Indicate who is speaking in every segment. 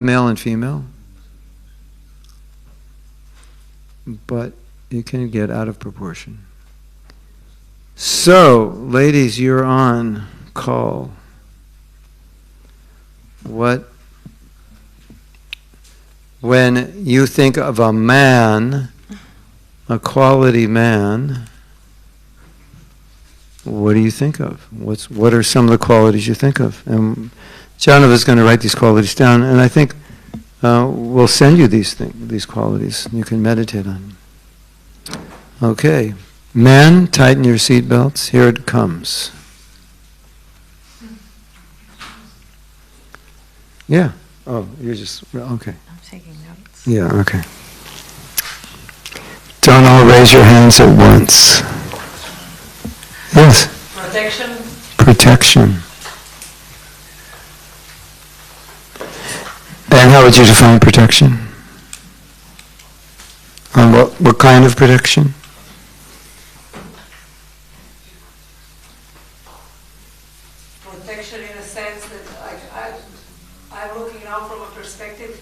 Speaker 1: male and female, but it can get out of proportion. So, ladies, you're on call. When you think of a man, a quality man, what do you think of? What are some of the qualities you think of? And Jahnava is going to write these qualities down, and I think we'll send you these qualities. You can meditate on them. Okay. Men, tighten your seatbelts. Here it comes. Yeah. Oh, you're just, okay.
Speaker 2: I'm taking notes.
Speaker 1: Yeah, okay. Don't all raise your hands at once. Yes?
Speaker 2: Protection.
Speaker 1: Protection. And how would you define protection? And what kind of protection?
Speaker 2: Protection in a sense that I'm looking now from a perspective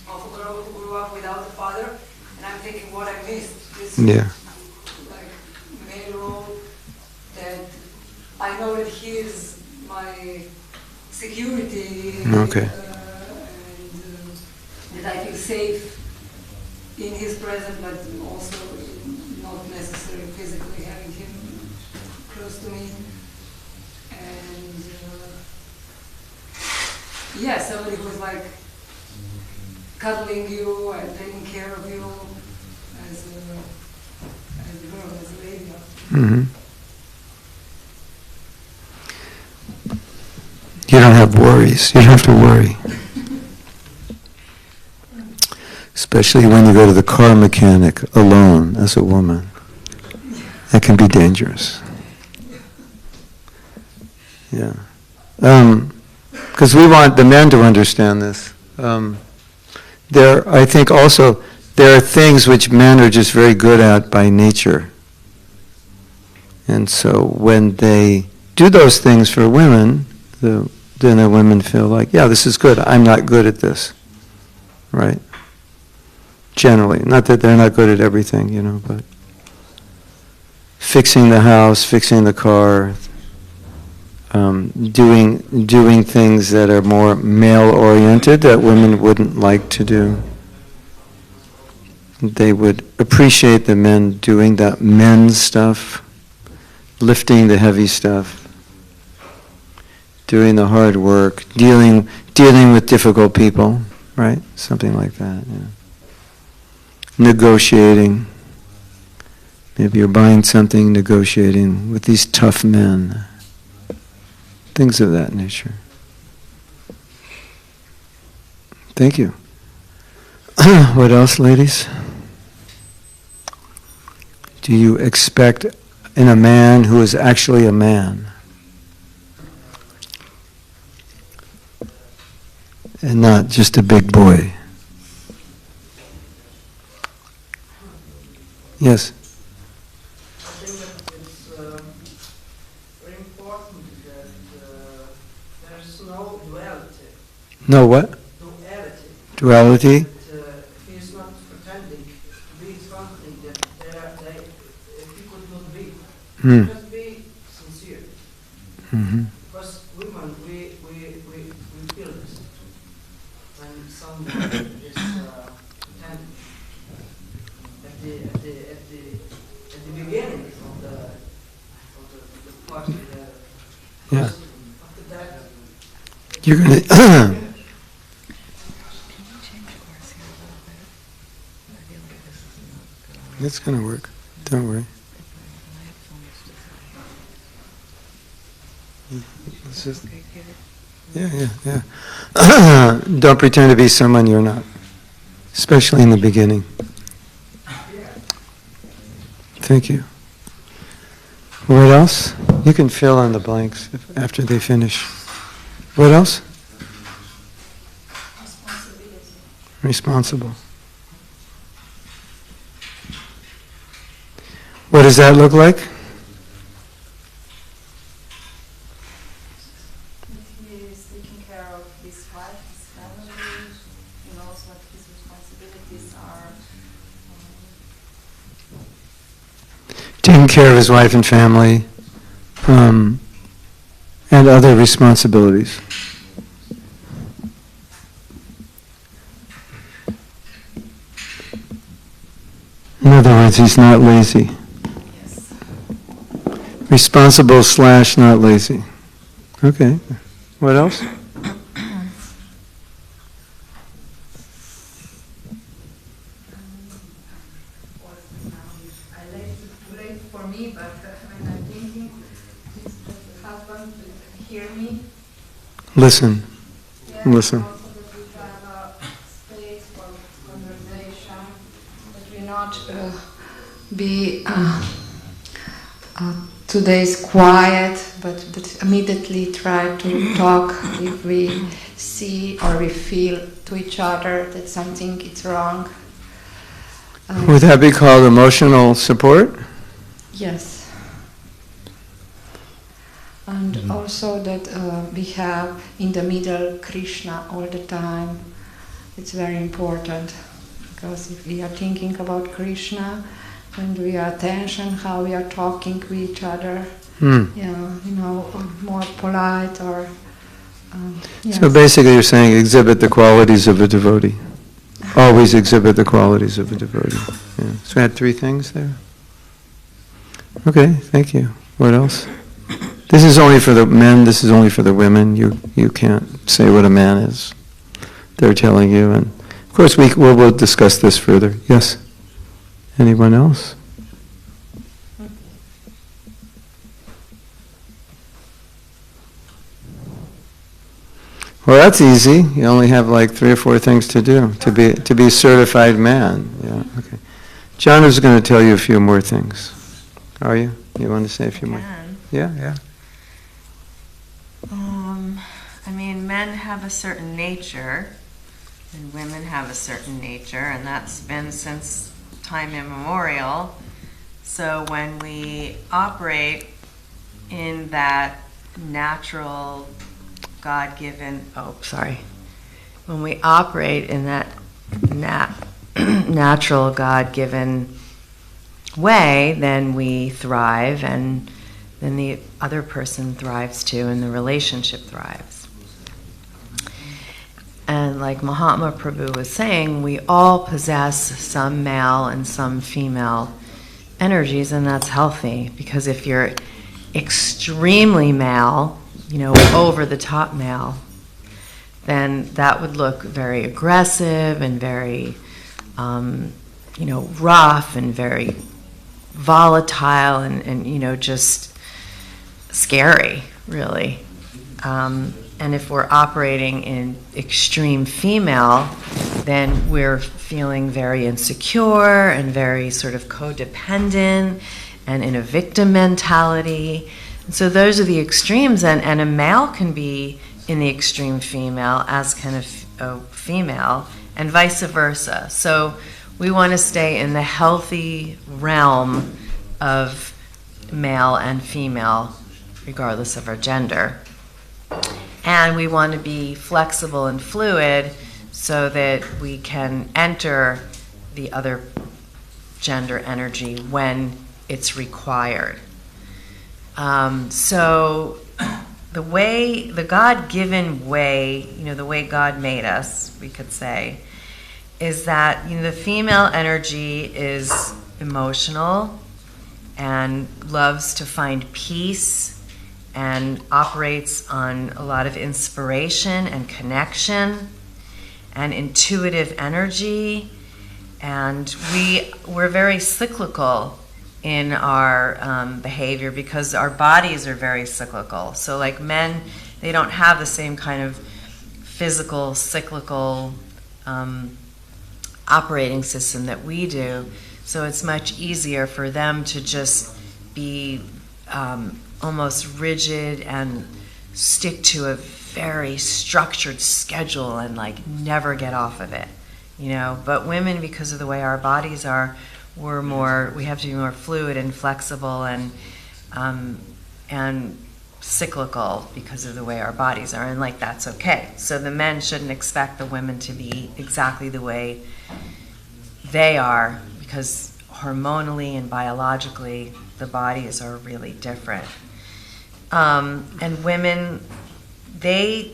Speaker 2: of a girl who grew up without a father, and I'm thinking what I missed. This like male role that I know that he is my security.
Speaker 1: Okay.
Speaker 2: And that I feel safe in his presence, but also not necessarily physically having him close to me. And somebody who's like cuddling you and taking care of you as a girl, as a lady.
Speaker 1: Mm-hmm. You don't have worries. You don't have to worry. Especially when you go to the car mechanic alone as a woman. That can be dangerous. Yeah. Because we want the men to understand this. I think also, there are things which men are just very good at by nature. And so when they do those things for women, then the women feel like, yeah, this is good. I'm not good at this. Right? Generally. Not that they're not good at everything, but fixing the house, fixing the car, doing things that are more male-oriented that women wouldn't like to do. They would appreciate the men doing that men's stuff, lifting the heavy stuff, doing the hard work, dealing with difficult people, right? Something like that, yeah. Negotiating. Maybe you're buying something, negotiating with these tough men. Things of that nature. Thank you. What else, ladies? Do you expect in a man who is actually a man? And not just a big boy. Yes?
Speaker 3: I think that it's very important that there's no duality.
Speaker 1: No what?
Speaker 3: Duality.
Speaker 1: Duality?
Speaker 3: That he's not pretending to be something that he could not be. Just be sincere.
Speaker 1: Mm-hmm.
Speaker 3: Because women, we feel this. When someone is pretending. At the beginning of the party,
Speaker 1: Yeah.
Speaker 3: after that,
Speaker 1: You're going to...
Speaker 2: Can you change course here a little bit? I feel like this is not good.
Speaker 1: It's going to work. Don't worry.
Speaker 2: I have so much to say.
Speaker 1: It's just,
Speaker 2: Okay, here.
Speaker 1: yeah. Don't pretend to be someone you're not. Especially in the beginning. Thank you. What else? You can fill in the blanks after they finish. What else? Responsible. What does that look like?
Speaker 4: He is taking care of his wife, his family,
Speaker 1: taking care of his wife and family, and other responsibilities. In other words, he's not lazy.
Speaker 4: Yes.
Speaker 1: Responsible / not lazy. Okay. What else?
Speaker 4: Too late for me, but when I'm thinking, the husband will hear me.
Speaker 1: Listen.
Speaker 4: Yeah,
Speaker 1: Listen.
Speaker 4: also that we have a space for conversation, that we not be 2 days quiet, but that immediately try to talk if we see or we feel to each other that something is wrong.
Speaker 1: Would that be called emotional support?
Speaker 4: Yes. And also that we have in the middle Krishna all the time. It's very important, because if we are thinking about Krishna and we are attention how we are talking with each other, more polite or yes.
Speaker 1: So basically you're saying exhibit the qualities of a devotee. Always exhibit the qualities of a devotee. Yeah. So we had 3 things there. Okay, thank you. What else? This is only for the men, this is only for the women. You can't say what a man is. They're telling you, and of course we'll discuss this further. Yes? Anyone else? Well, that's easy. You only have like 3 or 4 things to do to be a certified man. Yeah. Okay. John is going to tell you a few more things. Are you? You want to say a few more? Yeah.
Speaker 5: I mean, men have a certain nature, and women have a certain nature, and that's been since time immemorial. So when we operate in that natural God-given, when we operate in that natural God-given way, then we thrive, and then the other person thrives too, and the relationship thrives. And like Mahatma Prabhu was saying, we all possess some male and some female energies, and that's healthy, because if you're extremely male, over the top male, then that would look very aggressive and very, rough and very volatile and just scary, really. And if we're operating in extreme female, then we're feeling very insecure and very sort of codependent and in a victim mentality. And so those are the extremes, and a male can be in the extreme female as kind of a female, and vice versa. So we want to stay in the healthy realm of male and female, regardless of our gender. And we want to be flexible and fluid so that we can enter the other gender energy when it's required. So the God-given way, the way God made us, we could say, is that the female energy is emotional and loves to find peace and operates on a lot of inspiration and connection and intuitive energy. And we're very cyclical in our behavior because our bodies are very cyclical. So like men, they don't have the same kind of physical, cyclical operating system that we do. So it's much easier for them to just be almost rigid and stick to a very structured schedule and like never get off of it, But women, because of the way our bodies are, we have to be more fluid and flexible and cyclical because of the way our bodies are, and like that's okay. So the men shouldn't expect the women to be exactly the way they are, because hormonally and biologically, the bodies are really different. And women, they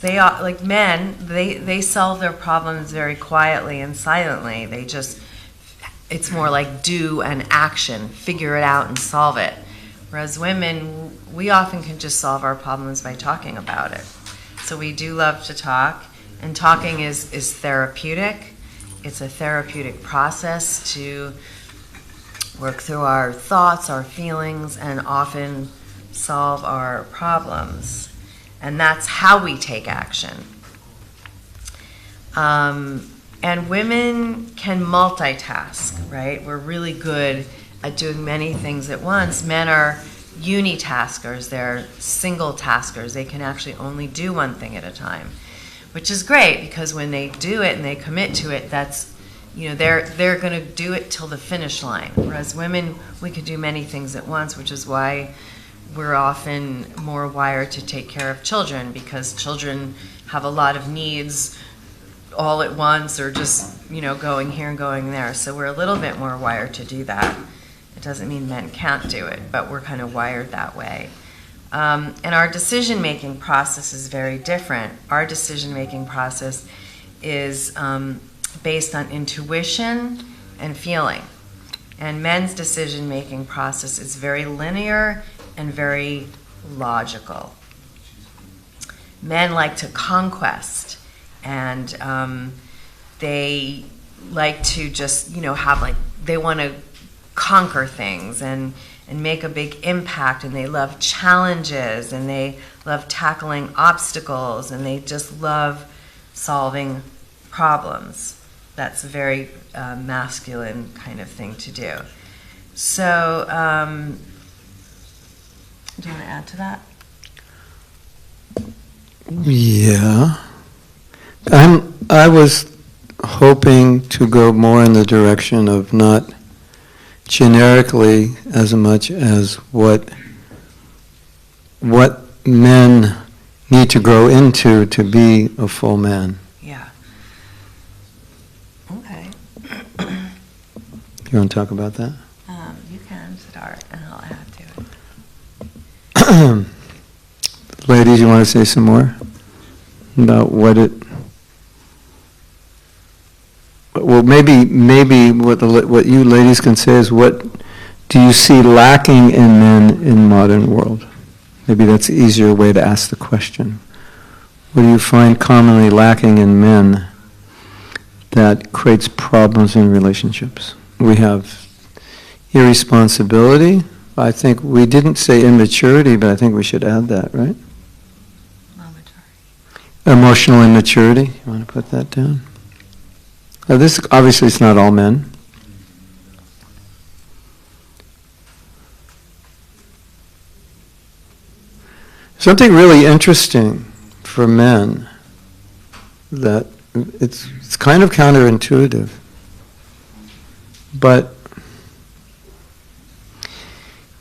Speaker 5: are like men. They solve their problems very quietly and silently. It's more like do an action, figure it out and solve it. Whereas women, we often can just solve our problems by talking about it. So we do love to talk, and talking is therapeutic. It's a therapeutic process to work through our thoughts, our feelings, and often solve our problems. And that's how we take action. And women can multitask, right? We're really good at doing many things at once. Men are unitaskers, they're single taskers. They can actually only do one thing at a time, which is great because when they do it and they commit to it, that's, they're going to do it till the finish line. Whereas women, we could do many things at once, which is why we're often more wired to take care of children, because children have a lot of needs all at once, or just, going here and going there. So we're a little bit more wired to do that. It doesn't mean men can't do it, but we're kind of wired that way. And our decision-making process is very different. Our decision-making process is based on intuition and feeling. And men's decision-making process is very linear and very logical. Men like to conquest, and they like to just, they want to conquer things and make a big impact, and they love challenges, and they love tackling obstacles, and they just love solving problems. That's a very masculine kind of thing to do. So, do you want to add to that?
Speaker 1: Yeah. I was hoping to go more in the direction of not generically as much as what men need to grow into to be a full man.
Speaker 5: Yeah. Okay.
Speaker 1: You want to talk about that?
Speaker 5: You can start, and I'll add to it.
Speaker 1: Ladies, you want to say some more about what it? Well, maybe what you ladies can say is, what do you see lacking in men in modern world? Maybe that's an easier way to ask the question. What do you find commonly lacking in men that creates problems in relationships? We have irresponsibility. I think we didn't say immaturity, but I think we should add that, right? Emotional immaturity. You want to put that down? This obviously it's not all men. Something really interesting for men that it's kind of counterintuitive, but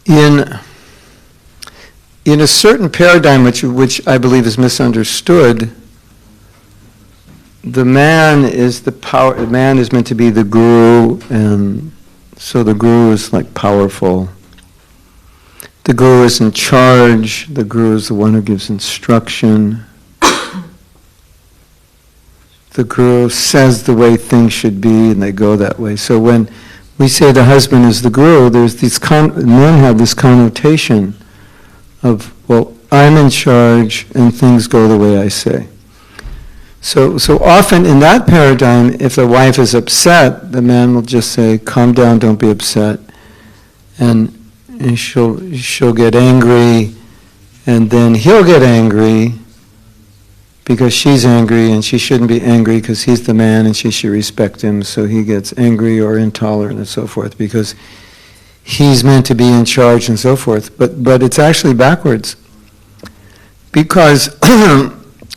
Speaker 1: in a certain paradigm which I believe is misunderstood, the man is the power. The man is meant to be the guru, and so the guru is like powerful. The guru is in charge. The guru is the one who gives instruction. The guru says the way things should be, and they go that way. So when we say the husband is the guru, there's these men have this connotation of, well, I'm in charge, and things go the way I say. So often in that paradigm, if the wife is upset, the man will just say, calm down, don't be upset. And she'll get angry, and then he'll get angry because she's angry, and she shouldn't be angry because he's the man and she should respect him, so he gets angry or intolerant and so forth because he's meant to be in charge and so forth. But it's actually backwards. Because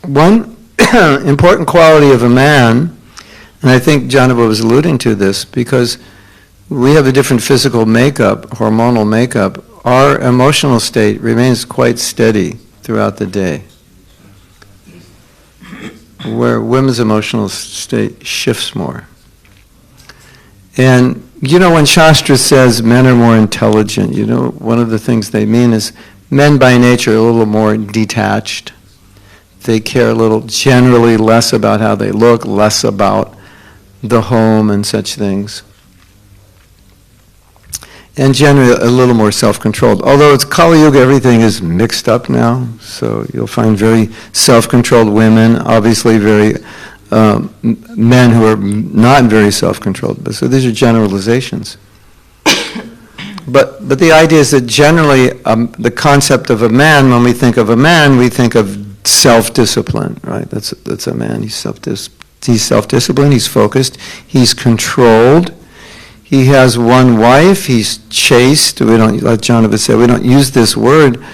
Speaker 1: one important quality of a man, and I think Jahnava was alluding to this, because we have a different physical makeup, hormonal makeup, our emotional state remains quite steady throughout the day, where women's emotional state shifts more. And when Shastra says men are more intelligent, one of the things they mean is men by nature are a little more detached. They care a little, generally less about how they look, less about the home and such things. And generally a little more self-controlled. Although it's Kali Yuga, everything is mixed up now. So you'll find very self-controlled women, obviously very men who are not very self-controlled. But so these are generalizations. But the idea is that generally the concept of a man, when we think of a man, we think of self-discipline, right? That's a man. He's self-disciplined. He's focused. He's controlled. He has one wife. He's chaste. We don't, like Jahnava said, we don't use this word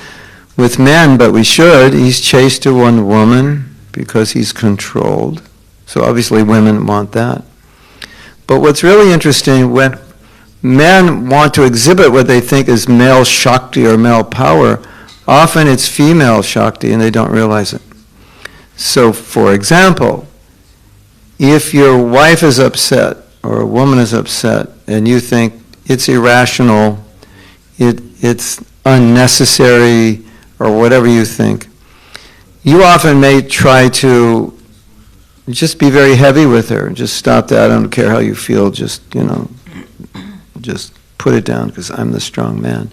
Speaker 1: with men, but we should. He's chaste to one woman because he's controlled. So obviously women want that. But what's really interesting, when men want to exhibit what they think is male Shakti or male power, often it's female Shakti and they don't realize it. So, for example, if your wife is upset or a woman is upset and you think it's irrational, it's unnecessary, or whatever you think, you often may try to just be very heavy with her. Just stop that. I don't care how you feel. Just put it down because I'm the strong man.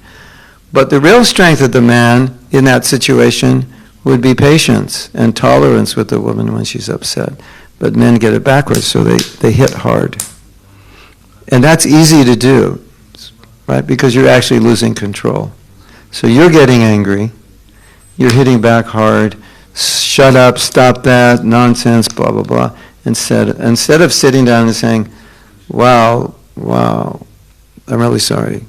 Speaker 1: But the real strength of the man in that situation would be patience and tolerance with the woman when she's upset. But men get it backwards, so they hit hard. And that's easy to do, right? Because you're actually losing control. So you're getting angry. You're hitting back hard. Shut up, stop that, nonsense, blah, blah, blah. Instead of sitting down and saying, wow, I'm really sorry.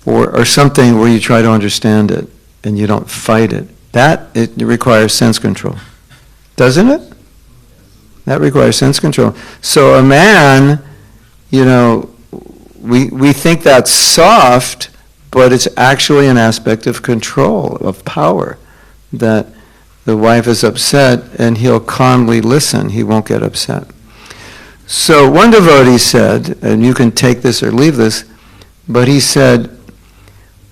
Speaker 1: Or something where you try to understand it and you don't fight it. It requires sense control. Doesn't it? That requires sense control. So a man, we think that's soft, but it's actually an aspect of control, of power, that the wife is upset and he'll calmly listen. He won't get upset. So one devotee said, and you can take this or leave this, but he said,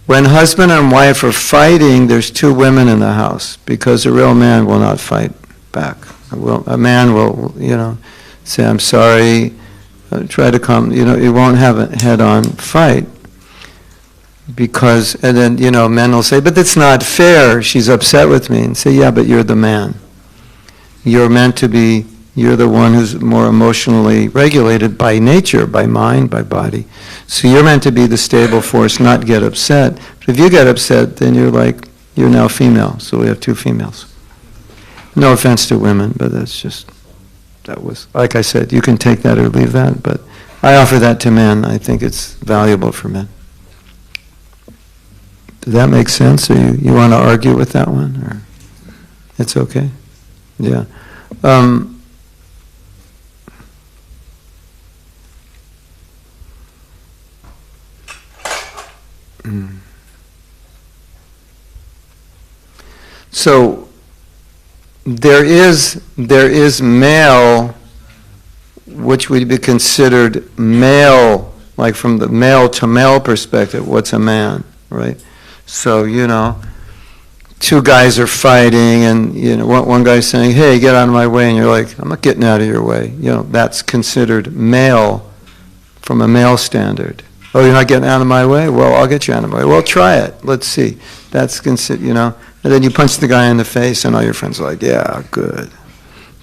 Speaker 1: when husband and wife are fighting, there's two women in the house, because a real man will not fight back. A man will, say, I'm sorry, try to calm, you won't have a head-on fight. Because, and then, men will say, but that's not fair, she's upset with me. And say, yeah, but you're the man. You're meant to be, you're the one who's more emotionally regulated by nature, by mind, by body. So you're meant to be the stable force, not get upset. But if you get upset, then you're now female. So we have two females. No offense to women, but that was, like I said, you can take that or leave that, but I offer that to men. I think it's valuable for men. Does that make sense? Or you want to argue with that one? Or it's okay? Yeah. So there is male, which would be considered male, like from the male to male perspective. What's a man, right? So two guys are fighting, and one guy's saying, "Hey, get out of my way," and you're like, "I'm not getting out of your way." That's considered male from a male standard. Oh, you're not getting out of my way? Well, I'll get you out of my way. Well, try it. Let's see. That's considered, And then you punch the guy in the face, and all your friends are like, "Yeah, good,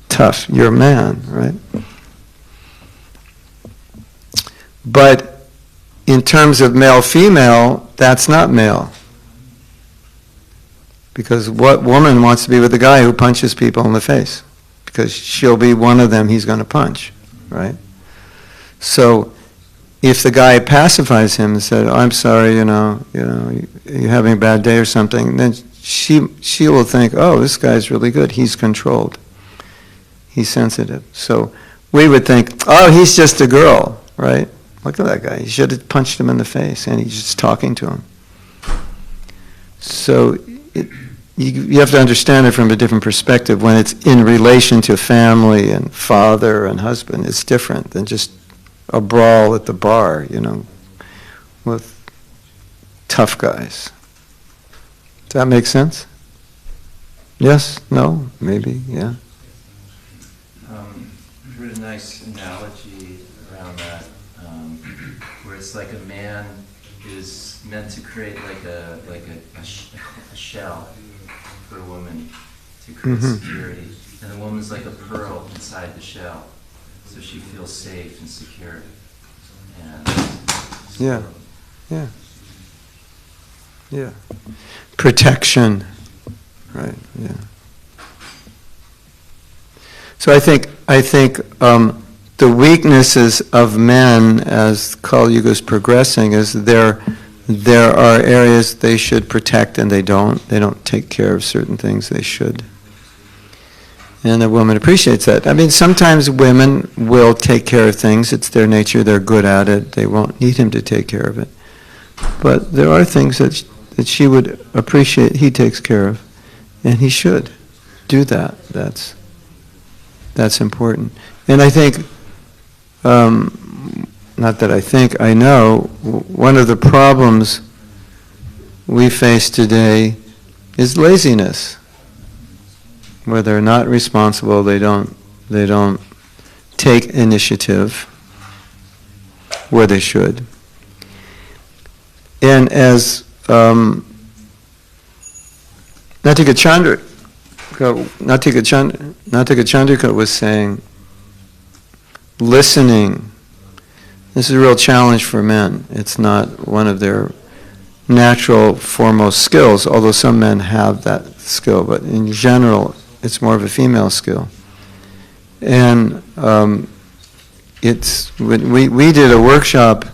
Speaker 1: tough. You're a man, right?" But in terms of male-female, that's not male. Because what woman wants to be with a guy who punches people in the face? Because she'll be one of them he's going to punch, right? So if the guy pacifies him and said, "I'm sorry, you're having a bad day or something," then she will think, "Oh, this guy's really good. He's controlled. He's sensitive." So we would think, "Oh, he's just a girl," right? Look at that guy. You should have punched him in the face, and he's just talking to him. So you have to understand it from a different perspective. When it's in relation to family and father and husband, it's different than just a brawl at the bar, with tough guys. Does that make sense? Yes? No? Maybe? Yeah?
Speaker 6: I heard a nice analogy around that, where it's like a man is meant to create like a shell for a woman to create security, and the woman's like a pearl inside the shell, so she feels safe and secure. And
Speaker 1: Yeah. Yeah. Yeah. Protection. Right. Yeah. So I think the weaknesses of men as Kali Yuga is progressing is there are areas they should protect and they don't. They don't take care of certain things they should. And the woman appreciates that. I mean, sometimes women will take care of things. It's their nature. They're good at it. They won't need him to take care of it. But there are things that she would appreciate he takes care of. And he should do that. That's important. And I think, not that I think, I know, one of the problems we face today is laziness. Where they're not responsible, they don't take initiative where they should. And as Natika Chandrika was saying, listening, this is a real challenge for men. It's not one of their natural foremost skills, although some men have that skill, but in general, it's more of a female skill. And it's, when we did a workshop,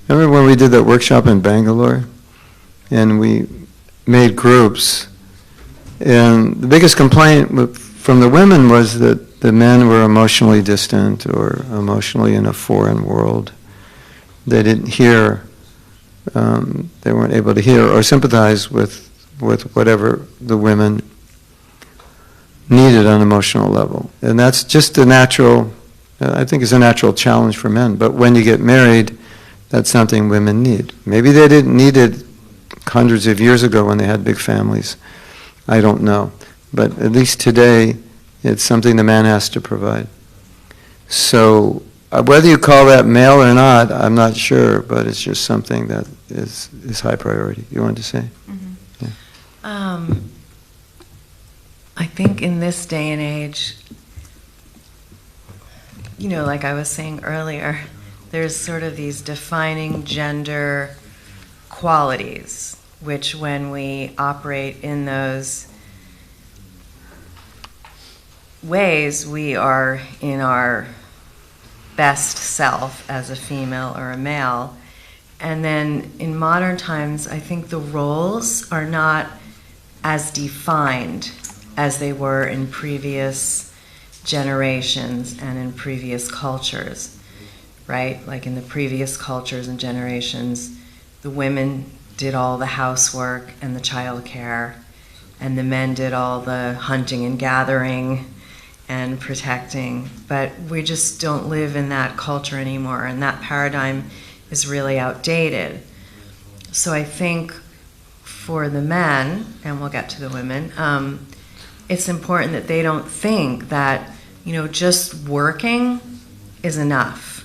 Speaker 1: remember when we did that workshop in Bangalore? And we made groups. And the biggest complaint from the women was that the men were emotionally distant or emotionally in a foreign world. They didn't hear, they weren't able to hear or sympathize with whatever the women needed on an emotional level. And that's just a natural, I think it's a natural challenge for men. But when you get married, that's something women need. Maybe they didn't need it hundreds of years ago when they had big families. I don't know. But at least today, it's something the man has to provide. So whether you call that male or not, I'm not sure, but it's just something that is high priority. You wanted to say?
Speaker 5: Mm-hmm.
Speaker 1: Yeah.
Speaker 5: I think in this day and age, like I was saying earlier, there's sort of these defining gender qualities, which when we operate in those ways, we are in our best self as a female or a male. And then in modern times, I think the roles are not as defined as they were in previous generations and in previous cultures, right? Like in the previous cultures and generations, the women did all the housework and the child care, and the men did all the hunting and gathering and protecting. But we just don't live in that culture anymore, and that paradigm is really outdated. So I think for the men, and we'll get to the women, it's important that they don't think that, just working is enough.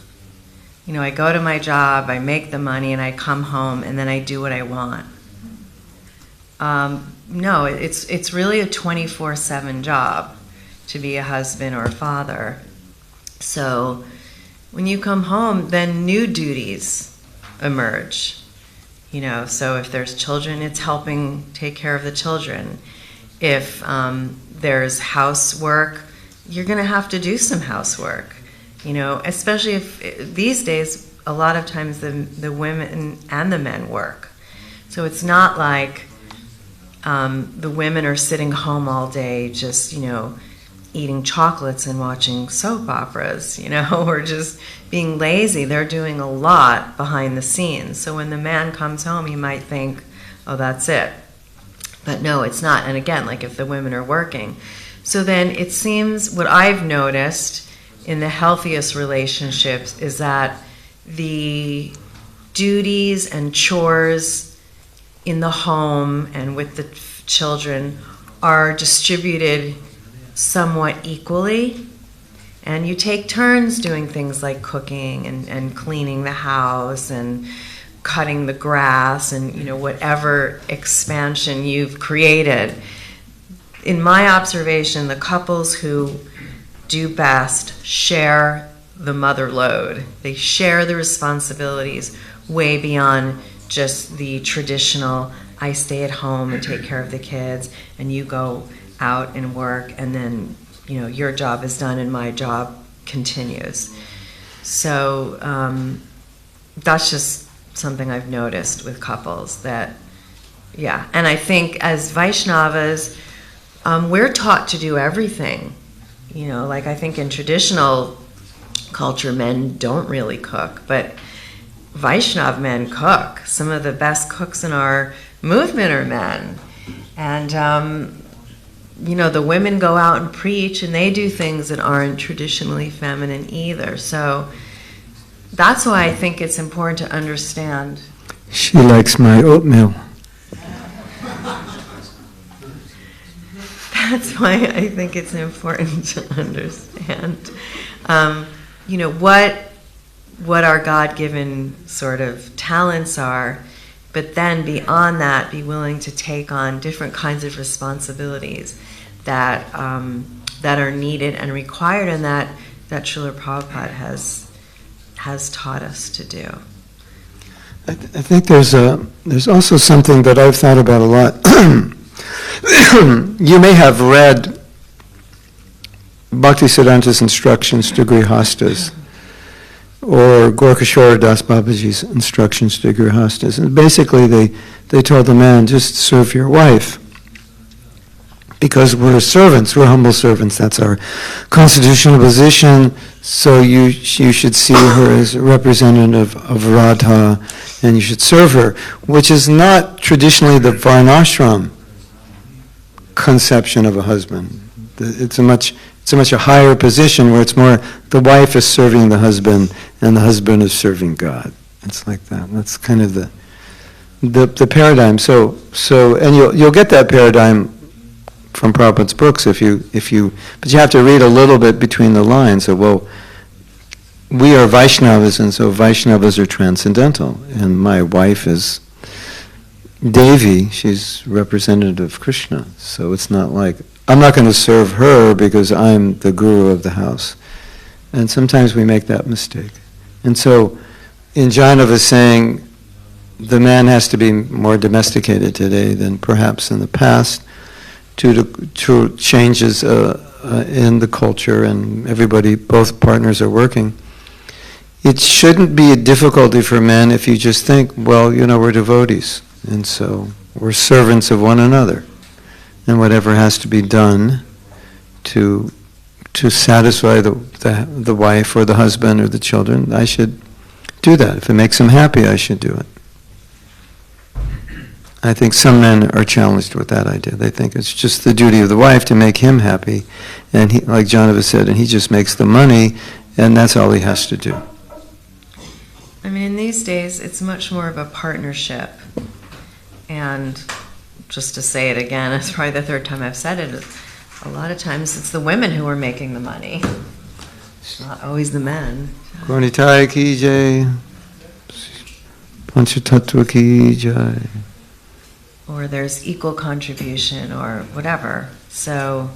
Speaker 5: I go to my job, I make the money, and I come home, and then I do what I want. No, it's really a 24/7 job to be a husband or a father. So when you come home, then new duties emerge. So if there's children, it's helping take care of the children. If there's housework, you're going to have to do some housework. Especially if these days, a lot of times the women and the men work. So it's not like the women are sitting home all day just, eating chocolates and watching soap operas, or just being lazy. They're doing a lot behind the scenes. So when the man comes home, he might think, oh, that's it. But no, it's not. And again, like if the women are working. So then it seems what I've noticed in the healthiest relationships is that the duties and chores in the home and with the children are distributed somewhat equally, and you take turns doing things like cooking and cleaning the house and cutting the grass and, you know, whatever expansion you've created. In my observation, the couples who do best share the mother load. They share the responsibilities way beyond just the traditional, I stay at home and take care of the kids and you go out and work and then, you know, your job is done and my job continues. So that's just something I've noticed with couples that, yeah. And I think as Vaishnavas, we're taught to do everything. You know, like I think in traditional culture, men don't really cook, but Vaishnav men cook. Some of the best cooks in our movement are men. And, you know, the women go out and preach and they do things that aren't traditionally feminine either. So that's why I think it's important to understand.
Speaker 1: She likes my oatmeal.
Speaker 5: That's why I think it's important to understand, you know, what our God-given sort of talents are, but then beyond that, be willing to take on different kinds of responsibilities that that are needed and required, and that Srila Prabhupada has taught us to do.
Speaker 1: I think there's also something that I've thought about a lot. You may have read Bhaktisiddhanta's instructions to Grihastas, or Gorkashora Das Babaji's instructions to Grihastas. And basically they told the man, just serve your wife. Because we're servants, we're humble servants, that's our constitutional position, so you should see her as a representative of Radha, and you should serve her, which is not traditionally the Varnashram conception of a husband. It's a much higher position where it's more the wife is serving the husband and the husband is serving God. It's like that. That's kind of the paradigm. So and you'll get that paradigm from Prabhupada's books but you have to read a little bit between the lines of, well, we are Vaishnavas, and so Vaishnavas are transcendental, and my wife is Devi, she's representative of Krishna, so it's not like, I'm not going to serve her because I'm the guru of the house. And sometimes we make that mistake. And so, in Jahnava saying, the man has to be more domesticated today than perhaps in the past, to changes in the culture, and everybody, both partners are working. It shouldn't be a difficulty for men if you just think, well, you know, we're devotees, and so we're servants of one another. And whatever has to be done to satisfy the wife or the husband or the children, I should do that. If it makes them happy, I should do it. I think some men are challenged with that idea. They think it's just the duty of the wife to make him happy, and he, like Jahnava said, and he just makes the money, and that's all he has to do.
Speaker 5: I mean, in these days, it's much more of a partnership. And just to say it again, it's probably the third time I've said it, a lot of times it's the women who are making the money. It's not always the men.
Speaker 1: Gaurnitai ki jai, Panchatattva ki jai.
Speaker 5: Or there's equal contribution or whatever. So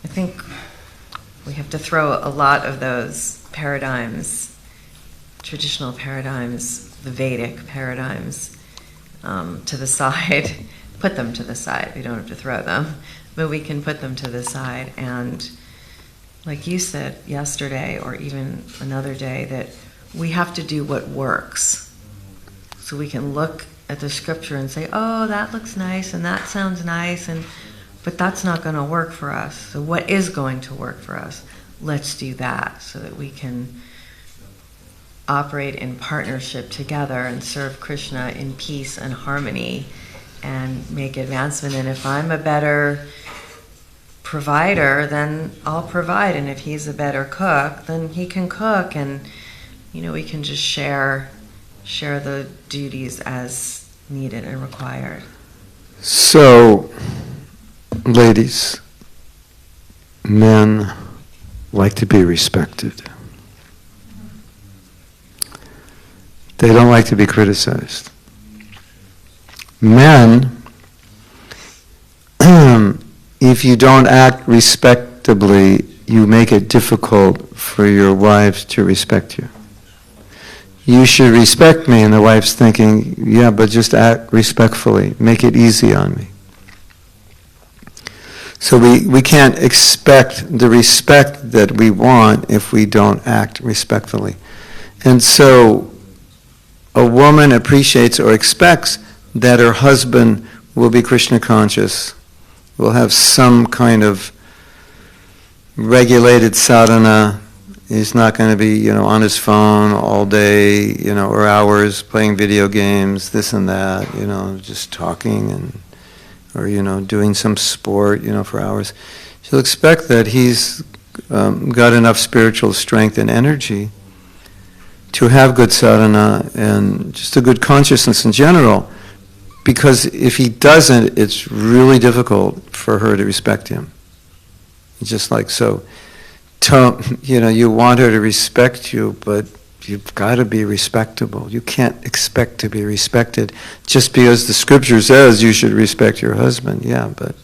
Speaker 5: I think we have to throw a lot of those paradigms, traditional paradigms, the Vedic paradigms, to the side. Put them to the side. We don't have to throw them, but we can put them to the side. And like you said yesterday, or even another day, that we have to do what works. So we can look at the scripture and say, oh, that looks nice and that sounds nice, but that's not going to work for us. So what is going to work for us? Let's do that so that we can operate in partnership together and serve Krishna in peace and harmony and make advancement. And if I'm a better provider, then I'll provide. And if he's a better cook, then he can cook. And we can just share the duties as needed and required.
Speaker 1: So, ladies, men like to be respected. They don't like to be criticized. Men, if you don't act respectably, you make it difficult for your wives to respect you. You should respect me, and the wife's thinking, yeah, but just act respectfully. Make it easy on me. So we can't expect the respect that we want if we don't act respectfully. And so a woman appreciates or expects that her husband will be Krishna conscious, will have some kind of regulated sadhana. He's not going to be, on his phone all day, or hours playing video games, this and that, just talking or doing some sport, for hours. She'll expect that he's got enough spiritual strength and energy to have good sadhana and just a good consciousness in general. Because if he doesn't, it's really difficult for her to respect him. It's just like so. You want her to respect you, but you've got to be respectable. You can't expect to be respected just because the scripture says you should respect your husband. Yeah, but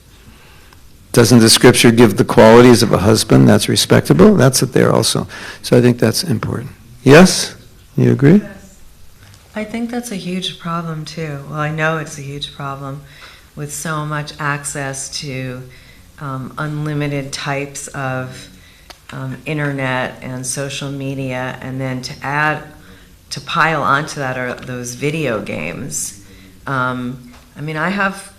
Speaker 1: doesn't the scripture give the qualities of a husband that's respectable? That's it there also. So I think that's important. Yes? You agree?
Speaker 5: I think that's a huge problem too. Well, I know it's a huge problem with so much access to unlimited types of internet and social media, and then to pile onto that are those video games. I have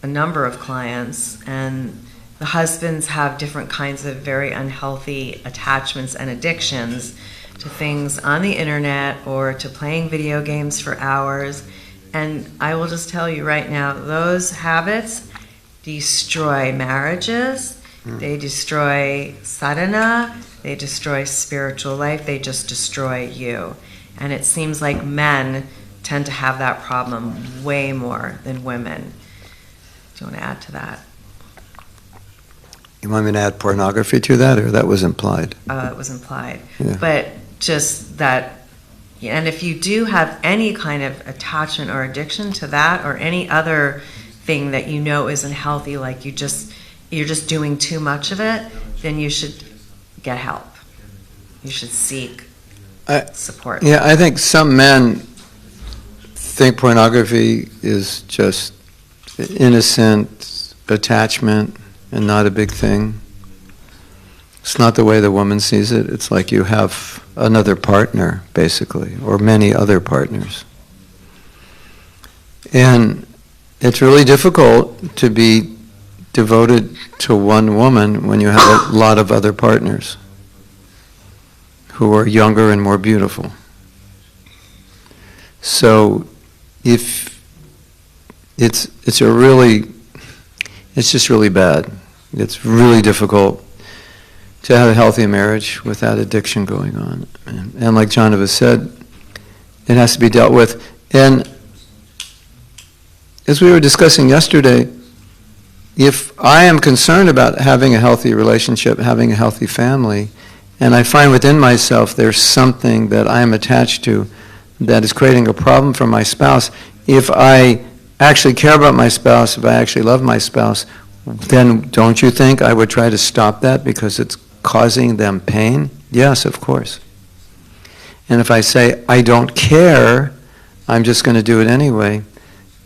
Speaker 5: a number of clients, and the husbands have different kinds of very unhealthy attachments and addictions to things on the internet or to playing video games for hours. And I will just tell you right now, those habits destroy marriages, they destroy sadhana, they destroy spiritual life, they just destroy you. And it seems like men tend to have that problem way more than women. Do you want to add to that?
Speaker 1: You want me to add pornography to that, or that was implied?
Speaker 5: It was implied.
Speaker 1: Yeah.
Speaker 5: But just that, and if you do have any kind of attachment or addiction to that, or any other thing that isn't healthy, like you're just doing too much of it, then you should get help. You should seek support.
Speaker 1: Yeah, I think some men think pornography is just innocent attachment and not a big thing. It's not the way the woman sees it. It's like you have another partner, basically, or many other partners. And it's really difficult to be devoted to one woman when you have a lot of other partners who are younger and more beautiful. So if it's just really bad. It's really difficult to have a healthy marriage with that addiction going on. And like Jahnava said, it has to be dealt with. And as we were discussing yesterday, if I am concerned about having a healthy relationship, having a healthy family, and I find within myself there's something that I am attached to that is creating a problem for my spouse, if I actually care about my spouse, if I actually love my spouse, then don't you think I would try to stop that because it's causing them pain? Yes, of course. And if I say, I don't care, I'm just going to do it anyway,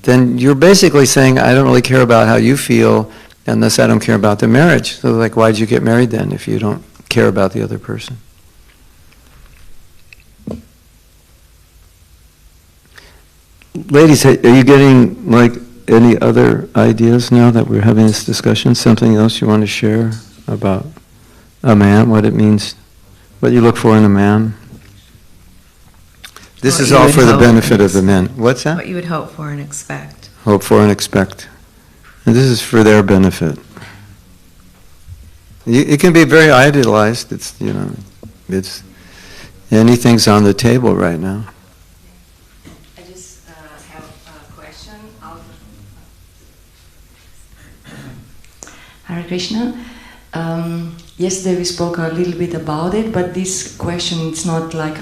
Speaker 1: then you're basically saying, I don't really care about how you feel, and thus I don't care about the marriage. So like, why'd you get married then if you don't care about the other person? Ladies, are you getting like any other ideas now that we're having this discussion? Something else you want to share about a man, what it means, what you look for in a man? This is all for the benefit of the men. What's that?
Speaker 5: What you would hope for and expect.
Speaker 1: Hope for and expect. And this is for their benefit. It can be very idealized. It's anything's on the table right now.
Speaker 7: I just have a question. Hare Krishna. Yesterday we spoke a little bit about it, but this question, it's not like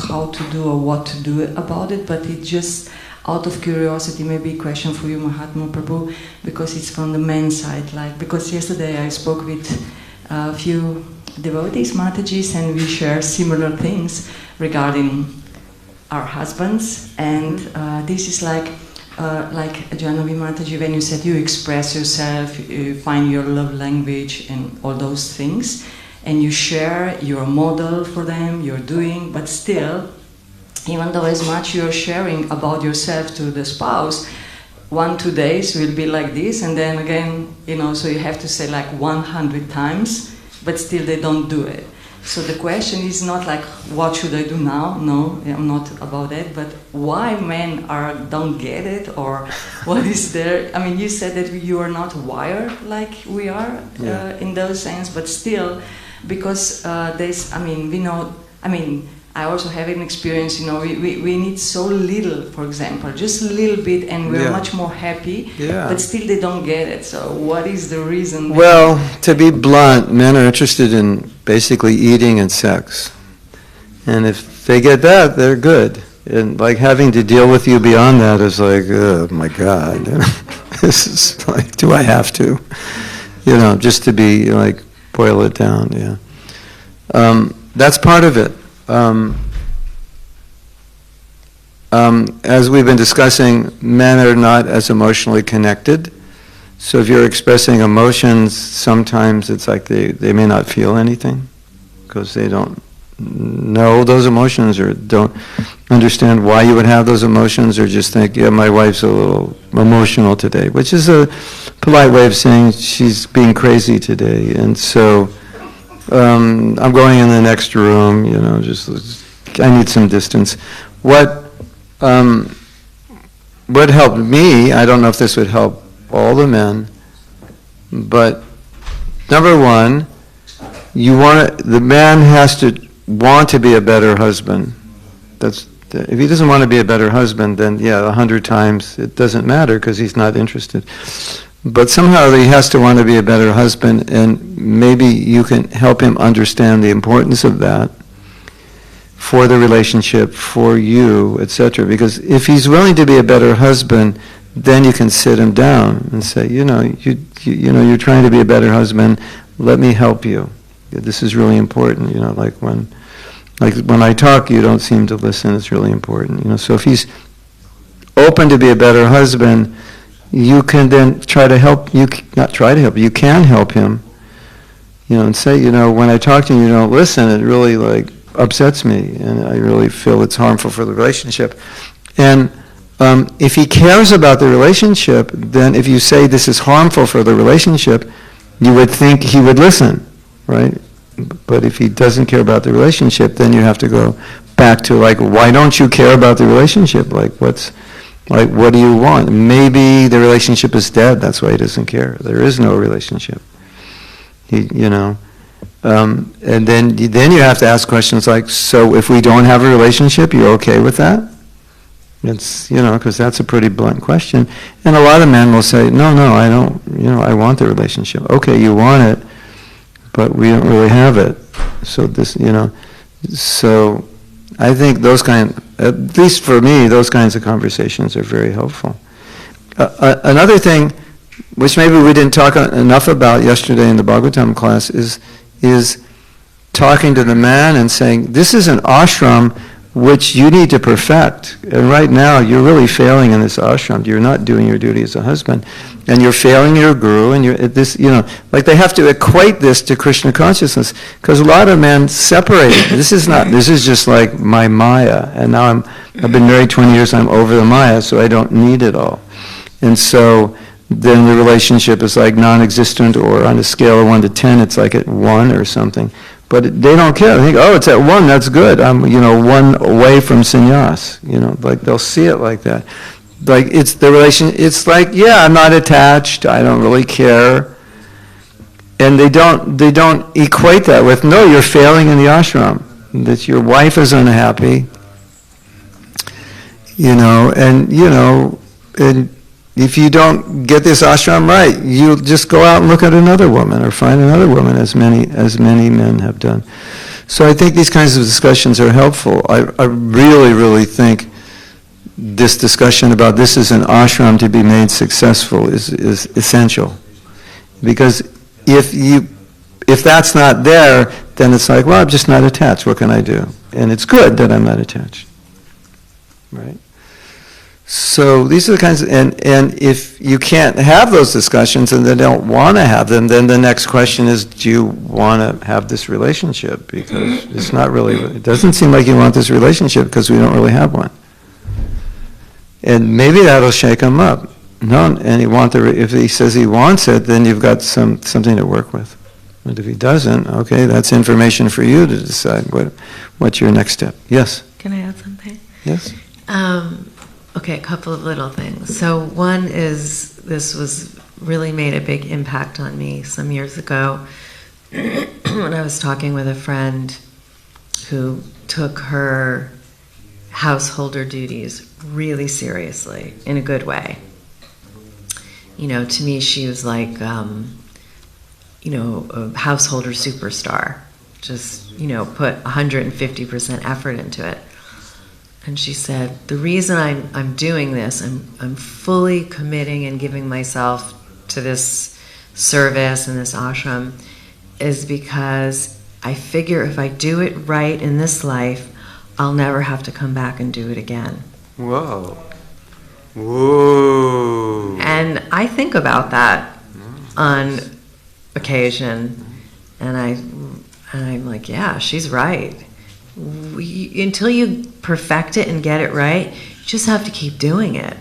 Speaker 7: how to do or what to do about it, but it's just out of curiosity, maybe a question for you, Mahatma Prabhu, because it's from the men's side. Like, because yesterday I spoke with a few devotees, Matajis, and we share similar things regarding our husbands, and this is like Jahnava Mataji, when you said you express yourself, you find your love language and all those things, and you share your model for them, you're doing, but still, even though as much you're sharing about yourself to the spouse, 1-2 days will be like this, and then again, so you have to say like 100 times, but still they don't do it. So the question is not like, what should I do now? No, I'm not about that. But why men don't get it, or what is there? I mean, you said that you are not wired like we are in those sense, but still, because we know. I mean, I also have an experience. We need so little, for example, just a little bit, and we're much more happy.
Speaker 1: Yeah.
Speaker 7: But still, they don't get it. So, what is the reason?
Speaker 1: Well, to be blunt, men are interested in basically eating and sex. And if they get that, they're good. And like having to deal with you beyond that is like, oh my God. This is like, do I have to? Just to be like, boil it down, yeah. That's part of it. As we've been discussing, men are not as emotionally connected. So if you're expressing emotions, sometimes it's like they may not feel anything because they don't know those emotions or don't understand why you would have those emotions, or just think, yeah, my wife's a little emotional today, which is a polite way of saying she's being crazy today. And so I'm going in the next room, I need some distance. What helped me, I don't know if this would help all the men, but number one, the man has to want to be a better husband. If he doesn't want to be a better husband, then 100 times it doesn't matter because he's not interested. But somehow he has to want to be a better husband, and maybe you can help him understand the importance of that for the relationship, for you, etc. Because if he's willing to be a better husband, then you can sit him down and say, you're trying to be a better husband. Let me help you. This is really important. Like when I talk, you don't seem to listen. It's really important. So if he's open to be a better husband, you can then try to help. You can help him. And say, when I talk to you, you don't listen. It really upsets me, and I really feel it's harmful for the relationship. And if he cares about the relationship, then if you say this is harmful for the relationship, you would think he would listen, right? But if he doesn't care about the relationship, then you have to go back to why don't you care about the relationship? What do you want? Maybe the relationship is dead. That's why he doesn't care. There is no relationship. And then you have to ask questions like, so if we don't have a relationship, you're okay with that? It's, because that's a pretty blunt question. And a lot of men will say, no, I don't, I want the relationship. Okay, you want it, but we don't really have it. So so I think at least for me, those kinds of conversations are very helpful. Another thing, which maybe we didn't talk enough about yesterday in the Bhagavatam class, is talking to the man and saying, this is an ashram which you need to perfect. And right now, you're really failing in this ashram. You're not doing your duty as a husband. And you're failing your guru, and they have to equate this to Krishna consciousness, because a lot of men separate it. This is just like my Maya, and now I've been married 20 years, I'm over the Maya, so I don't need it all. And so then the relationship is like non-existent, or on a scale of 1 to 10, it's like at 1 or something. But they don't care. They think, oh, it's at 1, that's good. I'm, 1 away from sannyas. They'll see it like that. It's the relation. It's like, I'm not attached. I don't really care. And they don't equate that with, no, you're failing in the ashram. that your wife is unhappy, and if you don't get this ashram right, you'll just go out and look at another woman or find another woman, as many men have done. So I think these kinds of discussions are helpful. I really, really think this discussion about this is an ashram to be made successful is essential. Because if that's not there, then it's like, well, I'm just not attached. What can I do? And it's good that I'm not attached. Right? So these are the kinds of, and if you can't have those discussions and they don't want to have them, then the next question is, do you want to have this relationship? Because it's not really, it doesn't seem like you want this relationship because we don't really have one. And maybe that'll shake him up. No, and if he says he wants it, then you've got something to work with. But if he doesn't, okay, that's information for you to decide what's your next step. Yes?
Speaker 5: Can I add something?
Speaker 1: Yes?
Speaker 5: Okay, a couple of little things. So one is, this was really made a big impact on me some years ago when I was talking with a friend who took her householder duties really seriously, in a good way. To me, she was like, a householder superstar. Just, put 150% effort into it. And she said, the reason I'm doing this, I'm fully committing and giving myself to this service and this ashram, is because I figure if I do it right in this life, I'll never have to come back and do it again.
Speaker 1: Whoa. Whoa.
Speaker 5: And I think about that on occasion, and I'm like, yeah, she's right. Until you perfect it and get it right, you just have to keep doing it.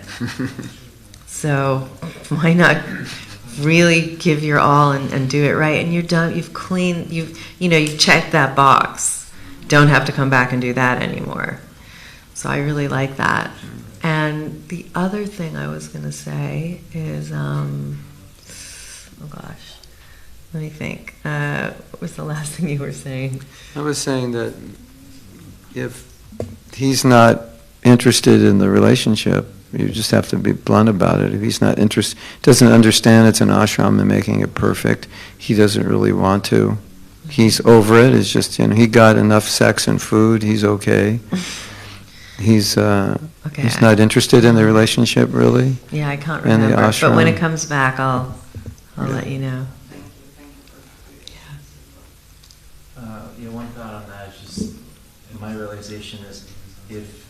Speaker 5: So why not really give your all and do it right? And you're done. You've cleaned. You've checked that box. Don't have to come back and do that anymore. So I really like that. And the other thing I was going to say is, oh gosh, let me think. What was the last thing you were saying?
Speaker 1: I was saying that if he's not interested in the relationship, you just have to be blunt about it. If he's not doesn't understand it's an ashram and making it perfect, he doesn't really want to. He's over it. It's just, he got enough sex and food. He's okay. He's not interested in the relationship, really.
Speaker 5: Yeah, I can't
Speaker 1: And the
Speaker 5: remember. But
Speaker 1: ashram.
Speaker 5: when it comes back, I'll let you know.
Speaker 6: One thought on that is just, my realization is, if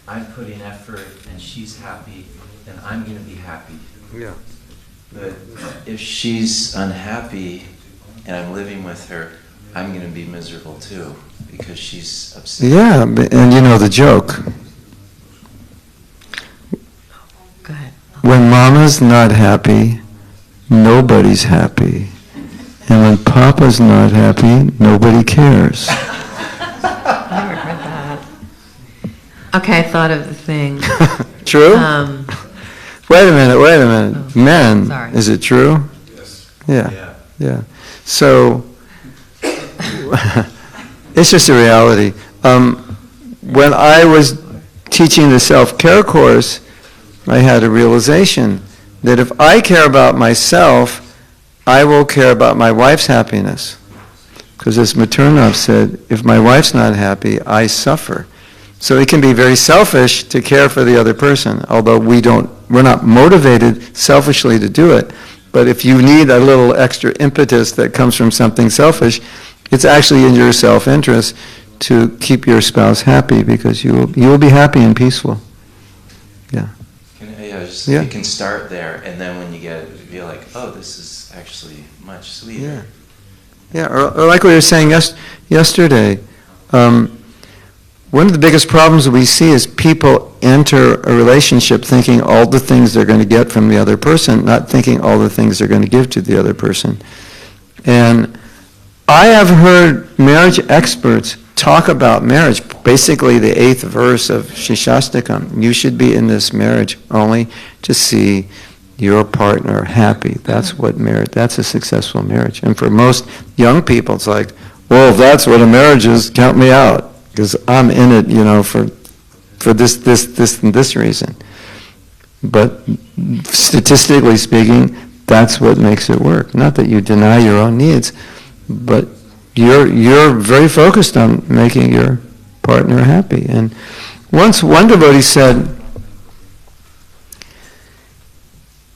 Speaker 6: I'm putting effort and she's happy, then I'm going to be happy.
Speaker 1: Yeah.
Speaker 6: But if she's unhappy and I'm living with her, I'm going to be miserable too, because she's upset.
Speaker 1: Yeah, and the joke.
Speaker 5: Go ahead.
Speaker 1: When mama's not happy, nobody's happy. And when papa's not happy, nobody cares.
Speaker 5: I never heard that. Okay, I thought of the thing.
Speaker 1: True? Wait a minute.
Speaker 5: Oh,
Speaker 1: Men,
Speaker 5: sorry.
Speaker 1: is it true?
Speaker 6: Yes.
Speaker 1: Yeah. So, it's just a reality. When I was teaching the self-care course, I had a realization that if I care about myself, I will care about my wife's happiness. Because as Maternov said, if my wife's not happy, I suffer. So it can be very selfish to care for the other person, although we're not motivated selfishly to do it. But if you need a little extra impetus that comes from something selfish, it's actually in your self-interest to keep your spouse happy, because you will be happy and peaceful. Yeah.
Speaker 6: You can start there, and then when you get it, you feel like, oh, this is actually much sweeter.
Speaker 1: Yeah. Or like we were saying yesterday, one of the biggest problems we see is people enter a relationship thinking all the things they're going to get from the other person, not thinking all the things they're going to give to the other person. And I have heard marriage experts talk about marriage, basically the 8th verse of Shishastakam. You should be in this marriage only to see your partner happy. That's what marriage, that's a successful marriage. And for most young people, it's like, well, if that's what a marriage is, count me out, because I'm in it, for this, and this reason. But statistically speaking, that's what makes it work. Not that you deny your own needs, but you're very focused on making your partner happy. And once one devotee said,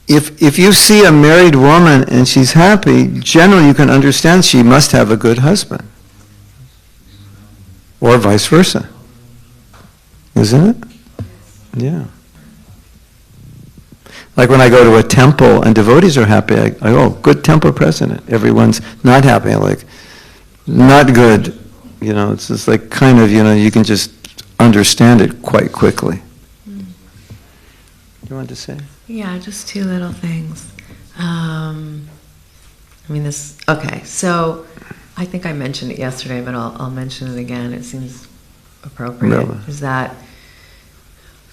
Speaker 1: if you see a married woman and she's happy, generally you can understand she must have a good husband. Or vice versa. Isn't it? Yeah. Like when I go to a temple and devotees are happy, I go, good temple president. Everyone's not happy, I'm like, not good. It's just like kind of, you can just understand it quite quickly. You want to say?
Speaker 5: Yeah, just two little things. Okay, so I think I mentioned it yesterday, but I'll mention it again. It seems appropriate.
Speaker 1: Really?
Speaker 5: Is that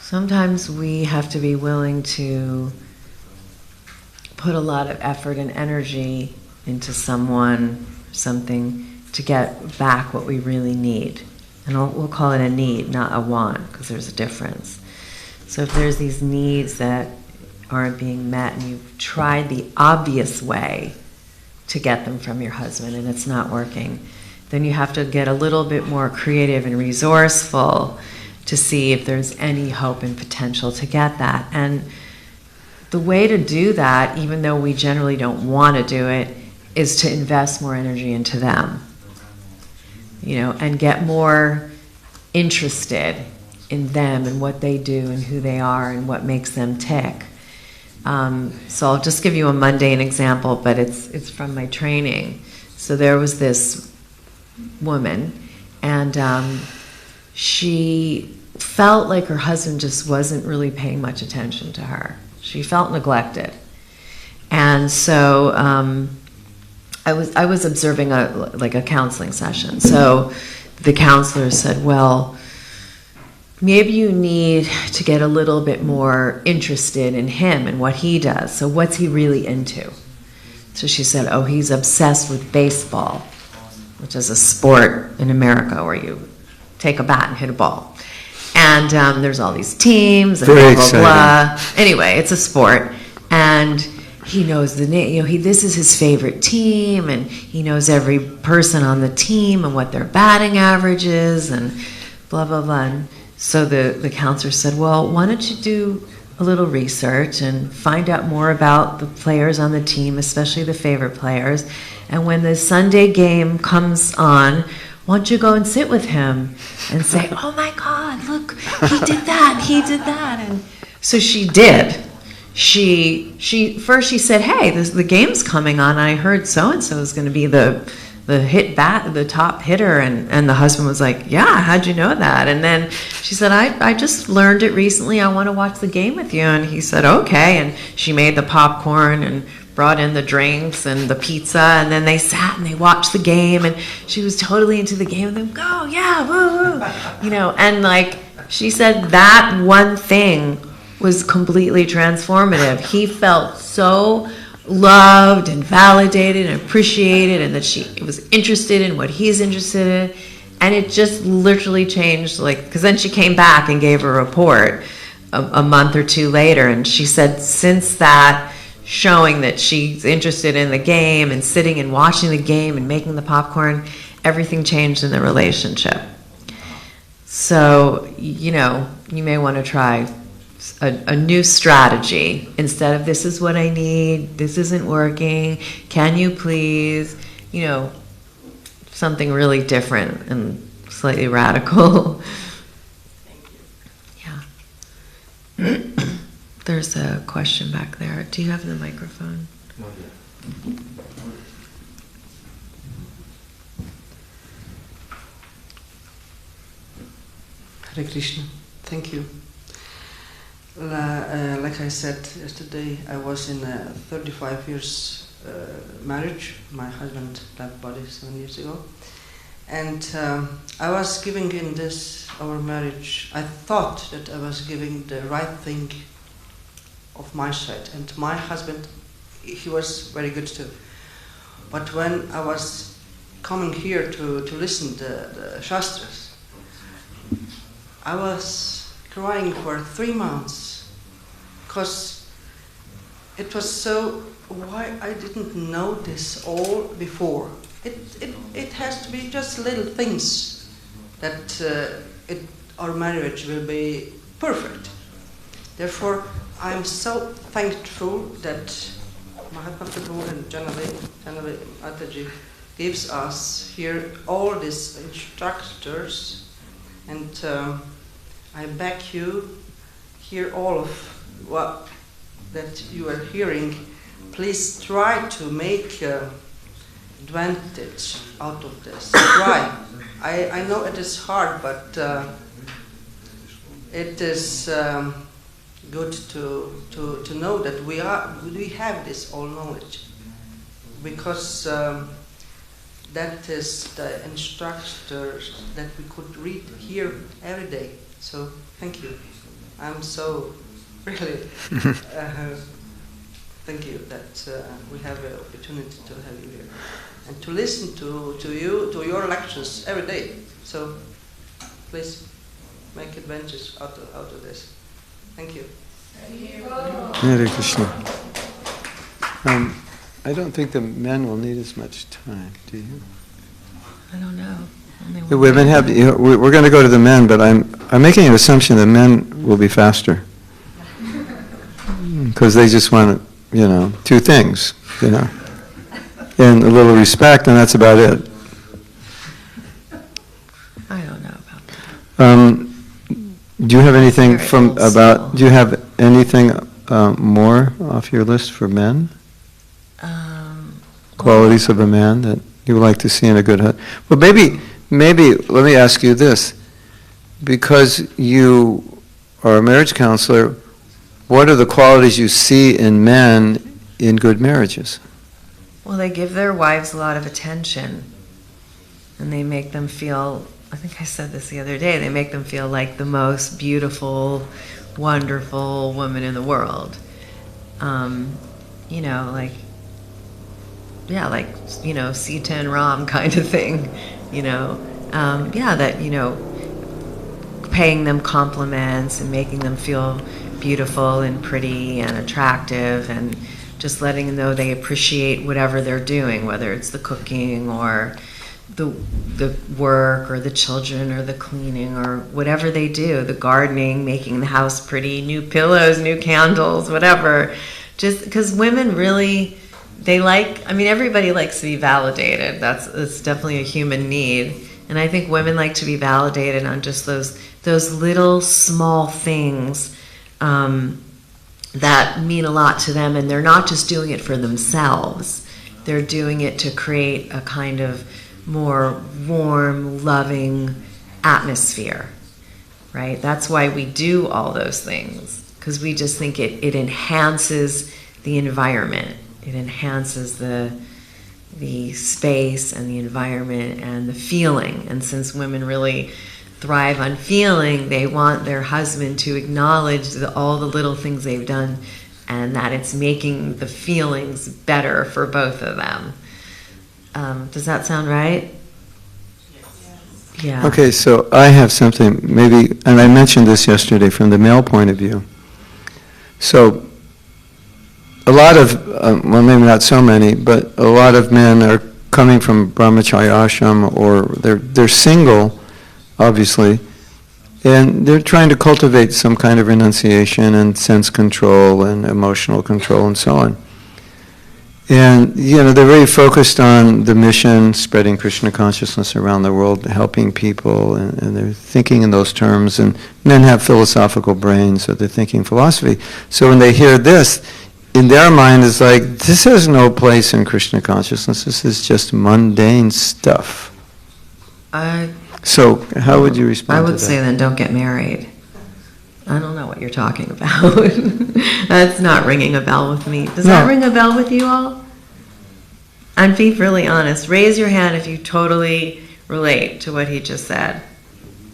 Speaker 5: sometimes we have to be willing to put a lot of effort and energy into someone, something, to get back what we really need. And we'll call it a need, not a want, because there's a difference. So if there's these needs that aren't being met and you've tried the obvious way to get them from your husband and it's not working, then you have to get a little bit more creative and resourceful to see if there's any hope and potential to get that. And the way to do that, even though we generally don't want to do it, is to invest more energy into them, and get more interested in them and what they do and who they are and what makes them tick. So I'll just give you a mundane example, but it's from my training. So there was this woman, and she felt like her husband just wasn't really paying much attention to her. She felt neglected. And so I was observing a counseling session. So the counselor said, well, maybe you need to get a little bit more interested in him and what he does. So what's he really into? So she said, oh, he's obsessed with baseball, which is a sport in America where you take a bat and hit a ball. And there's all these teams and
Speaker 1: Very
Speaker 5: blah, blah, blah.
Speaker 1: exciting.
Speaker 5: Anyway, it's a sport. And he knows the name, this is his favorite team, and he knows every person on the team and what their batting average is, and blah, blah, blah. And so the counselor said, well, why don't you do a little research and find out more about the players on the team, especially the favorite players. And when the Sunday game comes on, why don't you go and sit with him and say, oh my God, look, he did that, he did that. And so she did. She said, hey, the game's coming on. I heard so-and-so is going to be the top hitter. And the husband was like, yeah, how'd you know that? And then she said, I just learned it recently. I want to watch the game with you. And he said, okay. And she made the popcorn and brought in the drinks and the pizza. And then they sat and they watched the game. And she was totally into the game. And them, go, yeah, woo, woo. And like she said, that one thing was completely transformative. He felt so loved and validated and appreciated, and that she was interested in what he's interested in. And it just literally changed, because then she came back and gave a report a month or two later, and she said since that, showing that she's interested in the game and sitting and watching the game and making the popcorn, everything changed in the relationship. So, you may want to try a new strategy. Instead of this is what I need, this isn't working, can you please, something really different and slightly radical. Yeah. There's a question back there. Do you have the microphone?
Speaker 3: Hare Krishna. Thank you. Like I said yesterday, I was in a 35 years marriage. My husband left body 7 years ago. And I was giving in our marriage, I thought that I was giving the right thing of my side. And my husband, he was very good too. But when I was coming here to listen to the Shastras, I was crying for 3 months because it was so, why I didn't know this all before. It has to be just little things that our marriage will be perfect. Therefore, I'm so thankful that Mahatma Prabhu and Jahnava Mataji gives us here all these instructors, and I beg you, hear all of what that you are hearing. Please try to make advantage out of this. Try. I know it is hard, but it is good to know that we have this all knowledge, because that is the instructors that we could read here every day. So thank you. I'm so really thank you that we have the opportunity to have you here and to listen to your lectures every day. So please make advantage out of this. Thank you.
Speaker 1: Hare Krishna. I don't think the men will need as much time, do you?
Speaker 5: I don't know.
Speaker 1: The women have. We're going to go to the men, but I'm making an assumption that men will be faster because they just want, 2 things, and a little respect, and that's about it.
Speaker 5: I don't know about that.
Speaker 1: Do you have anything
Speaker 5: Very old
Speaker 1: about?
Speaker 5: school.
Speaker 1: Do you have anything more off your list for men? Qualities of a man that you would like to see in a good husband? Well, maybe let me ask you this: because you are a marriage counselor, what are the qualities you see in men in good marriages?
Speaker 5: Well, they give their wives a lot of attention, and they make them feel, I think I said this the other day, they make them feel like the most beautiful, wonderful woman in the world. Sita and Ram kind of thing, paying them compliments and making them feel beautiful and pretty and attractive, and just letting them know they appreciate whatever they're doing, whether it's the cooking or the work or the children or the cleaning or whatever they do, the gardening, making the house pretty, new pillows, new candles, whatever. Just because women really, everybody likes to be validated. It's definitely a human need. And I think women like to be validated on just those little small things that mean a lot to them, and they're not just doing it for themselves. They're doing it to create a kind of more warm, loving atmosphere, right? That's why we do all those things, because we just think it enhances the environment. It enhances the space and the environment and the feeling. And since women really thrive on feeling, they want their husband to acknowledge all the little things they've done, and that it's making the feelings better for both of them. Does that sound right? Yes. Yeah.
Speaker 1: Okay, so I have something, maybe, and I mentioned this yesterday from the male point of view. So, a lot of, well, maybe not so many, but a lot of men are coming from brahmacharya ashram, or they're single, obviously, and they're trying to cultivate some kind of renunciation and sense control and emotional control and so on. And, they're very focused on the mission, spreading Krishna consciousness around the world, helping people, and they're thinking in those terms. And men have philosophical brains, so they're thinking philosophy. So when they hear this, in their mind it's like, this has no place in Krishna consciousness. This is just mundane stuff. So how would you respond to that?
Speaker 5: I would say then don't get married. I don't know what you're talking about. That's not ringing a bell with me. Does that ring a bell with you all? And be really honest. Raise your hand if you totally relate to what he just said.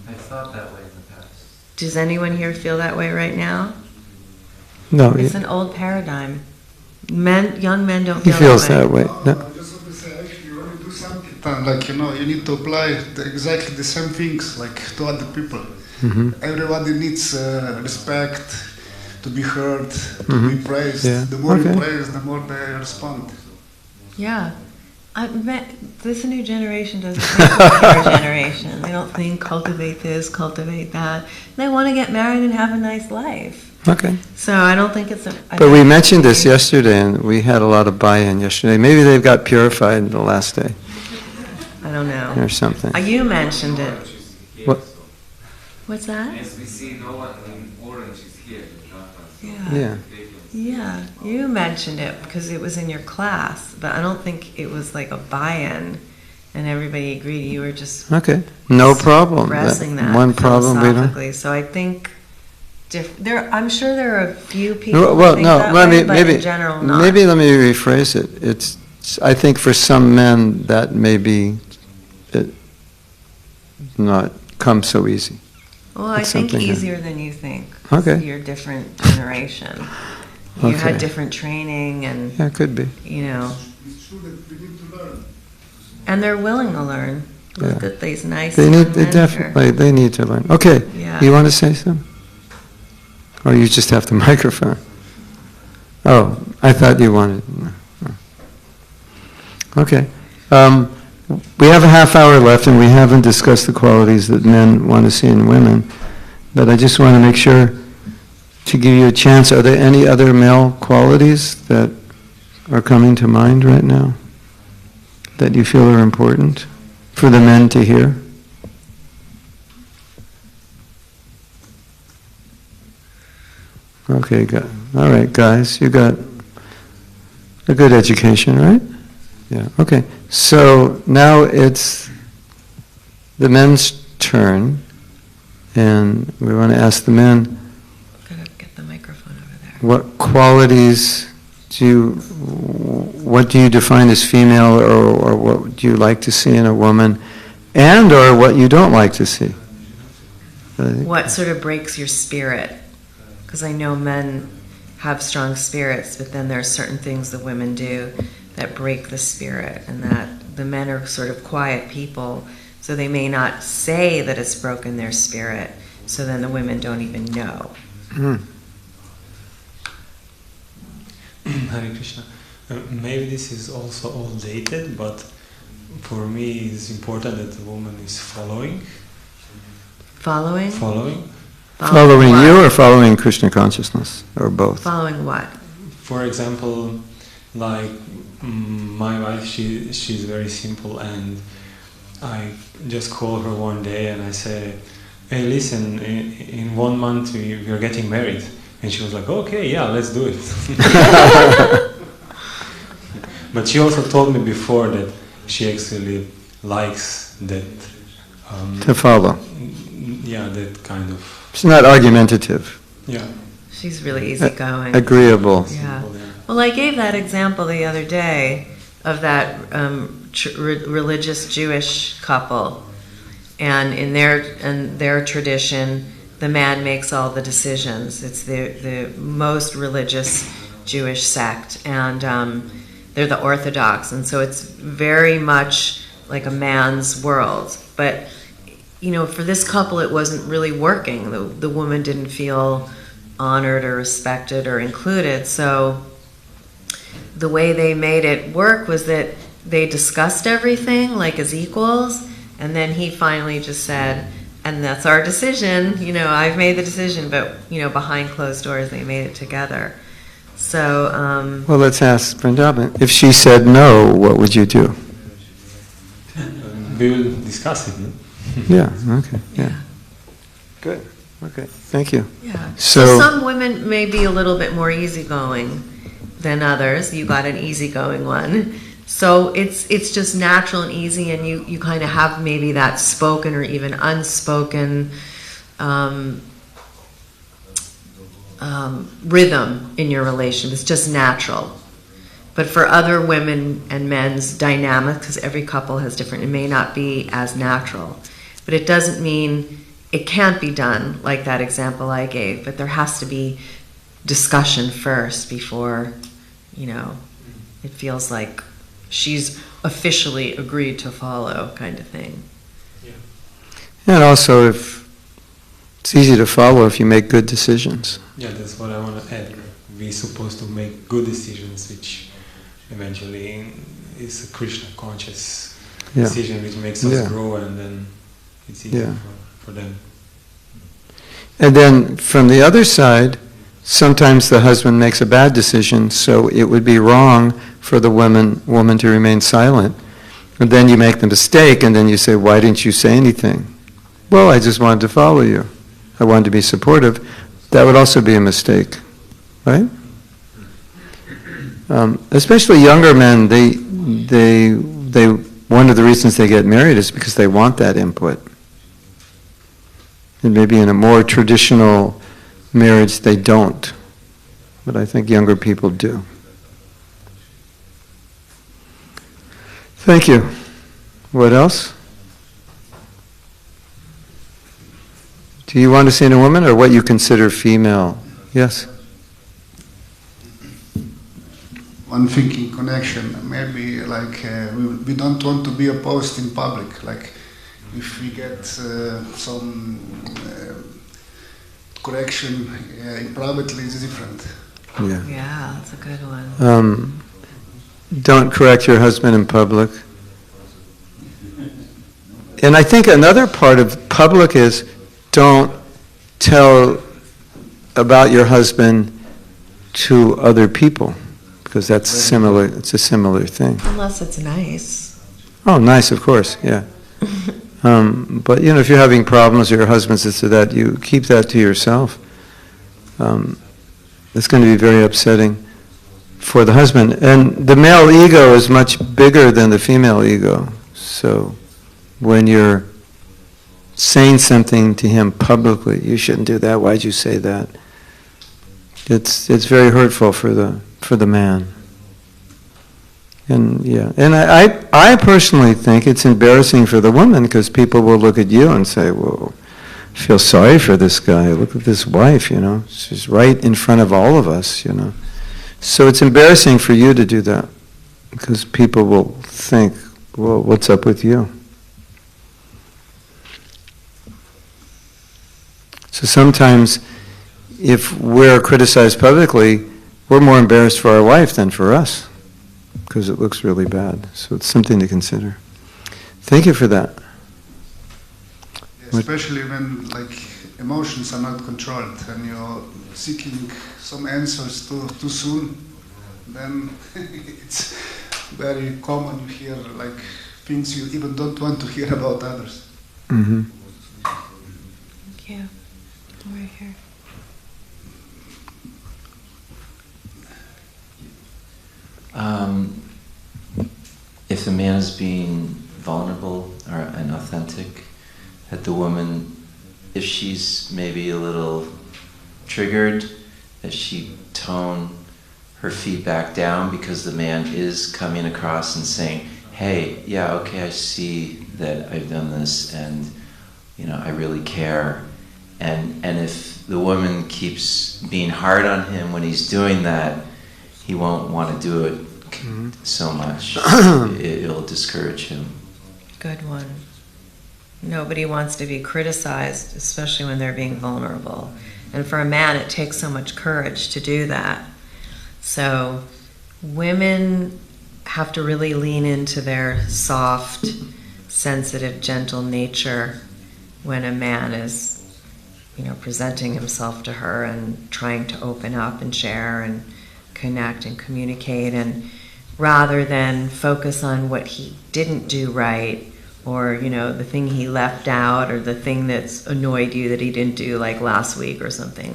Speaker 6: I thought that way in the past.
Speaker 5: Does anyone here feel that way right now?
Speaker 1: No.
Speaker 5: It's an old paradigm. Young men don't
Speaker 1: He
Speaker 5: feel
Speaker 1: feels
Speaker 5: that
Speaker 1: that way. No.
Speaker 8: I just want to say, actually, when you do something like, you need to apply exactly the same things like to other people.
Speaker 1: Hmm.
Speaker 8: Everybody needs respect, to be heard, to be praised.
Speaker 1: Yeah.
Speaker 8: The more you
Speaker 1: Okay.
Speaker 8: praise, the more they respond.
Speaker 5: Yeah. This new generation doesn't think like your generation. They don't think cultivate this, cultivate that. They want to get married and have a nice life.
Speaker 1: Okay.
Speaker 5: So I don't think it's a...
Speaker 1: But we mentioned this yesterday, and we had a lot of buy-in yesterday. Maybe they've got purified the last day
Speaker 5: I don't know.
Speaker 1: or something.
Speaker 5: You mentioned it.
Speaker 1: What?
Speaker 5: What's that?
Speaker 9: As we see, no one in orange is here.
Speaker 5: Yeah.
Speaker 1: Yeah.
Speaker 5: Yeah, you mentioned it because it was in your class, but I don't think it was like a buy-in and everybody agreed. You were just
Speaker 1: Okay. No problem.
Speaker 5: expressing that
Speaker 1: One problem we don't.
Speaker 5: philosophically. So I think I'm sure there are a few people who
Speaker 1: Well,
Speaker 5: think
Speaker 1: no.
Speaker 5: that
Speaker 1: Let
Speaker 5: way,
Speaker 1: me
Speaker 5: but in general not.
Speaker 1: maybe let me rephrase it. It's I think for some men that may be not come so easy.
Speaker 5: Well, I
Speaker 1: It's
Speaker 5: think
Speaker 1: something,
Speaker 5: easier than you think. 'Cause
Speaker 1: Okay.
Speaker 5: You're a different generation. You
Speaker 1: Okay.
Speaker 5: had different training and,
Speaker 1: Yeah, it could be.
Speaker 8: It's true that we need to learn.
Speaker 5: and they're willing to learn. Look
Speaker 1: Yeah.
Speaker 5: at these nice
Speaker 1: They
Speaker 5: young
Speaker 1: need. They
Speaker 5: men here.
Speaker 1: definitely. They need to learn. Okay.
Speaker 5: Yeah.
Speaker 1: You want to say something? Or you just have the microphone? Oh, I thought you wanted. Okay. We have a half hour left, and we haven't discussed the qualities that men want to see in women. But I just want to make sure to give you a chance. Are there any other male qualities that are coming to mind right now that you feel are important for the men to hear? Okay, good. All right, guys, you got a good education, right? Yeah, okay. So now it's the men's turn, and we want to ask the men,
Speaker 5: Gotta get the microphone over there.
Speaker 1: what qualities what do you define as female, or what do you like to see in a woman, and or what you don't like to see?
Speaker 5: What sort of breaks your spirit? Because I know men have strong spirits, but then there are certain things the women do that break the spirit, and that the men are sort of quiet people, so they may not say that it's broken their spirit, so then the women don't even know.
Speaker 10: Hare Krishna. Maybe this is also all dated, but for me it's important that the woman is following.
Speaker 5: Following?
Speaker 10: Following.
Speaker 1: Following
Speaker 5: what?
Speaker 1: you or following Krishna consciousness, or both?
Speaker 5: Following what?
Speaker 10: For example, like my wife, she's very simple, and I just call her one day and I say, hey, listen, in 1 month we are getting married. And she was like, okay, yeah, let's do it. But she also told me before that she actually likes that.
Speaker 1: To follow.
Speaker 10: Yeah, that kind of.
Speaker 1: It's not argumentative.
Speaker 10: Yeah.
Speaker 5: She's really easygoing.
Speaker 1: Agreeable.
Speaker 5: Yeah. Well, I gave that example the other day of that religious Jewish couple, and in their tradition, the man makes all the decisions. It's the most religious Jewish sect, and they're the Orthodox, and so it's very much like a man's world. But for this couple, it wasn't really working. The woman didn't feel honored or respected or included. So the way they made it work was that they discussed everything like as equals, and then he finally just said, and that's our decision, I've made the decision, but behind closed doors they made it together. So
Speaker 1: Well, let's ask Vrindavan. If she said no, what would you do?
Speaker 10: We will discuss it. No?
Speaker 1: Yeah, okay, yeah. Good, okay, thank you.
Speaker 5: yeah.
Speaker 1: So-
Speaker 5: some women may be a little bit more easygoing than others. You got an easygoing one. So it's just natural and easy, and you kind of have maybe that spoken or even unspoken rhythm in your relation. It's just natural. But for other women and men's dynamic, because every couple has different, it may not be as natural. But it doesn't mean it can't be done like that example I gave, but there has to be discussion first before, it feels like she's officially agreed to follow, kind of thing.
Speaker 1: And also, if it's easy to follow if you make good decisions.
Speaker 10: Yeah, that's what I want to add. We're supposed to make good decisions, which eventually is a Krishna conscious decision, which makes us grow, and then it's easier for them.
Speaker 1: And then from the other side, sometimes the husband makes a bad decision, so it would be wrong for the woman to remain silent. And then you make the mistake, and then you say, why didn't you say anything? Well, I just wanted to follow you. I wanted to be supportive. That would also be a mistake, right? Especially younger men, they one of the reasons they get married is because they want that input. And maybe in a more traditional marriage they don't, but I think younger people do. Thank you. What else? Do you want to say to a woman, or what you consider female? Yes?
Speaker 8: One thinking connection, maybe like we don't want to be opposed in public, like if we get some correction in privately, it's different.
Speaker 5: Yeah, that's a good one.
Speaker 1: Don't correct your husband in public. And I think another part of public is don't tell about your husband to other people, because that's similar. It's a similar thing.
Speaker 5: Unless it's nice.
Speaker 1: Oh, nice, of course, yeah. But if you're having problems with your husband, this or that, you keep that to yourself. It's going to be very upsetting for the husband. And the male ego is much bigger than the female ego. So when you're saying something to him publicly, you shouldn't do that, why'd you say that? It's very hurtful for the man. And I personally think it's embarrassing for the woman, because people will look at you and say, well, I feel sorry for this guy, look at this wife, she's right in front of all of us, So it's embarrassing for you to do that, because people will think, well, what's up with you? So sometimes, if we're criticized publicly, we're more embarrassed for our wife than for us, because it looks really bad. So it's something to consider. Thank you for that.
Speaker 8: Especially when emotions are not controlled and you're seeking some answers too soon, then it's very common you hear things you even don't want to hear about others.
Speaker 1: Mm-hmm.
Speaker 5: Thank you. Right here.
Speaker 6: If the man is being vulnerable and authentic, that the woman, if she's maybe a little triggered, that she tone her feedback down, because the man is coming across and saying, hey, yeah, okay, I see that I've done this, and I really care. And if the woman keeps being hard on him when he's doing that, he won't want to do it so much. It'll discourage him.
Speaker 5: Good one. Nobody wants to be criticized, especially when they're being vulnerable. And for a man, it takes so much courage to do that. So women have to really lean into their soft, sensitive, gentle nature when a man is presenting himself to her and trying to open up and share and connect and communicate, and rather than focus on what he didn't do right, or the thing he left out, or the thing that's annoyed you that he didn't do last week or something.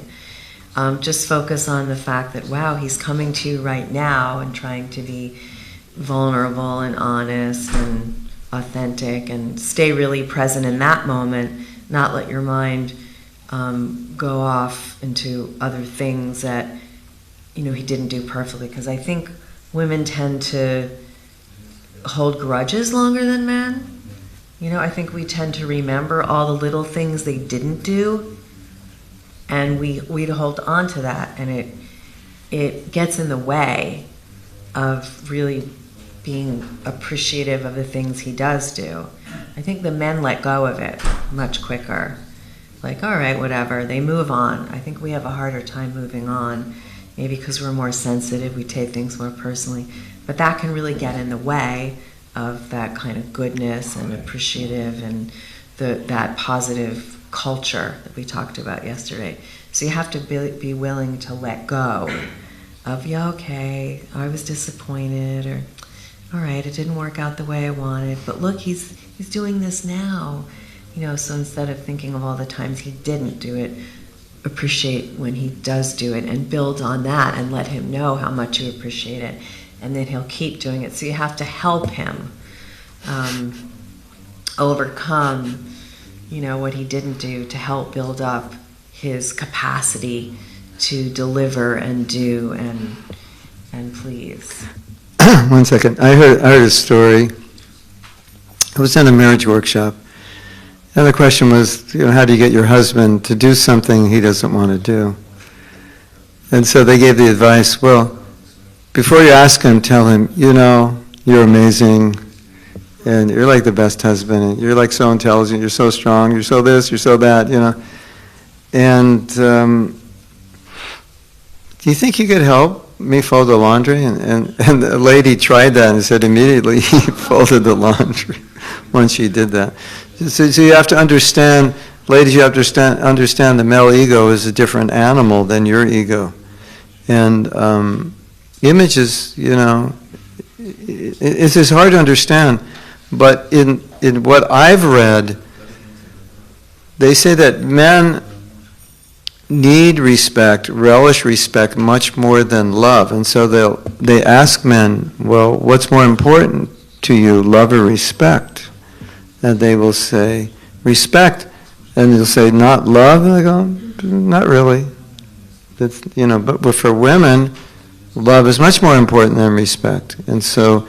Speaker 5: Just focus on the fact that, wow, he's coming to you right now and trying to be vulnerable and honest and authentic, and stay really present in that moment, not let your mind go off into other things that he didn't do perfectly. Because I think women tend to hold grudges longer than men. I think we tend to remember all the little things they didn't do, and we'd hold on to that, and it gets in the way of really being appreciative of the things he does do. I think the men let go of it much quicker. Like, all right, whatever, they move on. I think we have a harder time moving on, maybe because we're more sensitive, we take things more personally. But that can really get in the way of that kind of goodness and appreciative and that positive culture that we talked about yesterday. So you have to be willing to let go of, yeah, okay, I was disappointed, or all right, it didn't work out the way I wanted, but look, he's doing this now. So instead of thinking of all the times he didn't do it, appreciate when he does do it and build on that and let him know how much you appreciate it, and then he'll keep doing it. So you have to help him overcome, what he didn't do, to help build up his capacity to deliver and do and please.
Speaker 1: 1 second. I heard a story. I was in a marriage workshop, and the question was, how do you get your husband to do something he doesn't want to do? And so they gave the advice, well, before you ask him, tell him, you're amazing, and you're like the best husband, and you're like so intelligent, you're so strong, you're so this, you're so that, And do you think you could help me fold the laundry? And the lady tried that and said immediately he folded the laundry once she did that. So you have to understand, ladies, you have to understand the male ego is a different animal than your ego. And images, it's just hard to understand. But in what I've read, they say that men need respect, relish respect much more than love. And so they ask men, well, what's more important to you, love or respect? And they will say, respect. And they'll say, not love? And I go, not really. That's, but for women, love is much more important than respect. And so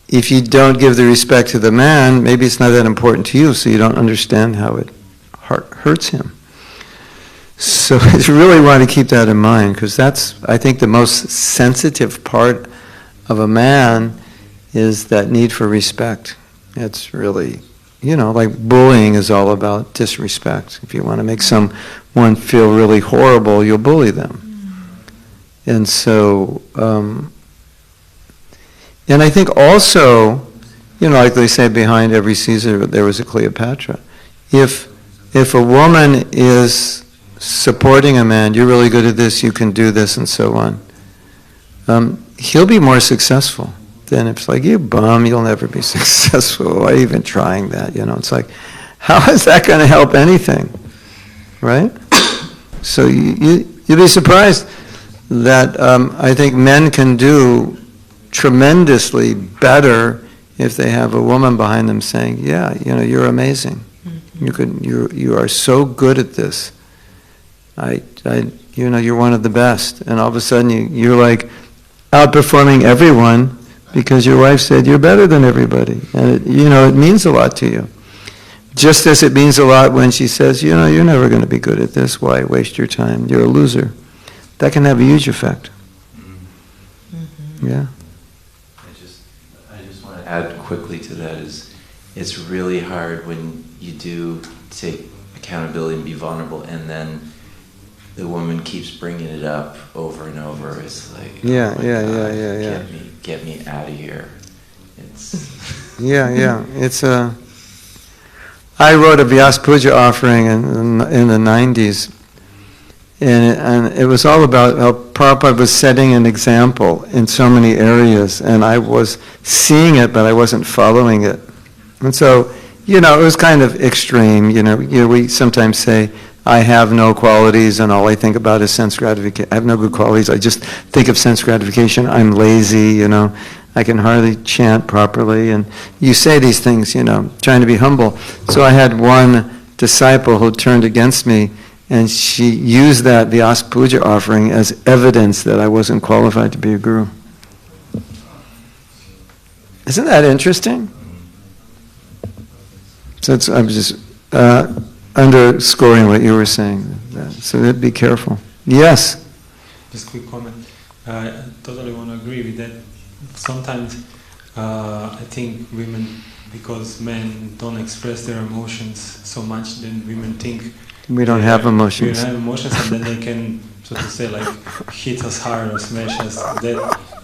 Speaker 1: if you don't give the respect to the man, maybe it's not that important to you, so you don't understand how it hurts him. So you really want to keep that in mind, because that's, I think, the most sensitive part of a man is that need for respect. It's really, like bullying is all about disrespect. If you want to make someone feel really horrible, you'll bully them. And so, and I think also, like they say, behind every Caesar there was a Cleopatra. If a woman is supporting a man, you're really good at this, you can do this, and so on, he'll be more successful than if it's like, you bum, you'll never be successful. Why are you even trying that? It's like, how is that going to help anything, right? So you'd be surprised that I think men can do tremendously better if they have a woman behind them saying, yeah, you're amazing. You are so good at this. You're one of the best. And all of a sudden you're like outperforming everyone because your wife said you're better than everybody. And it means a lot to you. Just as it means a lot when she says, you're never going to be good at this. Why waste your time? You're a loser. That can have a huge effect. Mm-hmm. Yeah.
Speaker 6: I just want to add quickly to that is it's really hard when you do take accountability and be vulnerable, and then the woman keeps bringing it up over and over. It's like,
Speaker 1: yeah.
Speaker 6: Get me out of here. It's
Speaker 1: It's I wrote a Vyas Puja offering in the 90s, and it was all about how Prabhupada was setting an example in so many areas, and I was seeing it, but I wasn't following it. And so, it was kind of extreme. We sometimes say, I have no qualities, and all I think about is sense gratification. I have no good qualities. I just think of sense gratification. I'm lazy, I can hardly chant properly. And you say these things, trying to be humble. So I had one disciple who turned against me, and she used that Vyas Puja offering as evidence that I wasn't qualified to be a guru. Isn't that interesting? So I'm just underscoring what you were saying. So be careful. Yes?
Speaker 10: Just quick comment. I totally want to agree with that. Sometimes I think women, because men don't express their emotions so much, then women think
Speaker 1: we don't have emotions.
Speaker 10: We don't have emotions, and then they can, so to say, like hit us hard or smash us.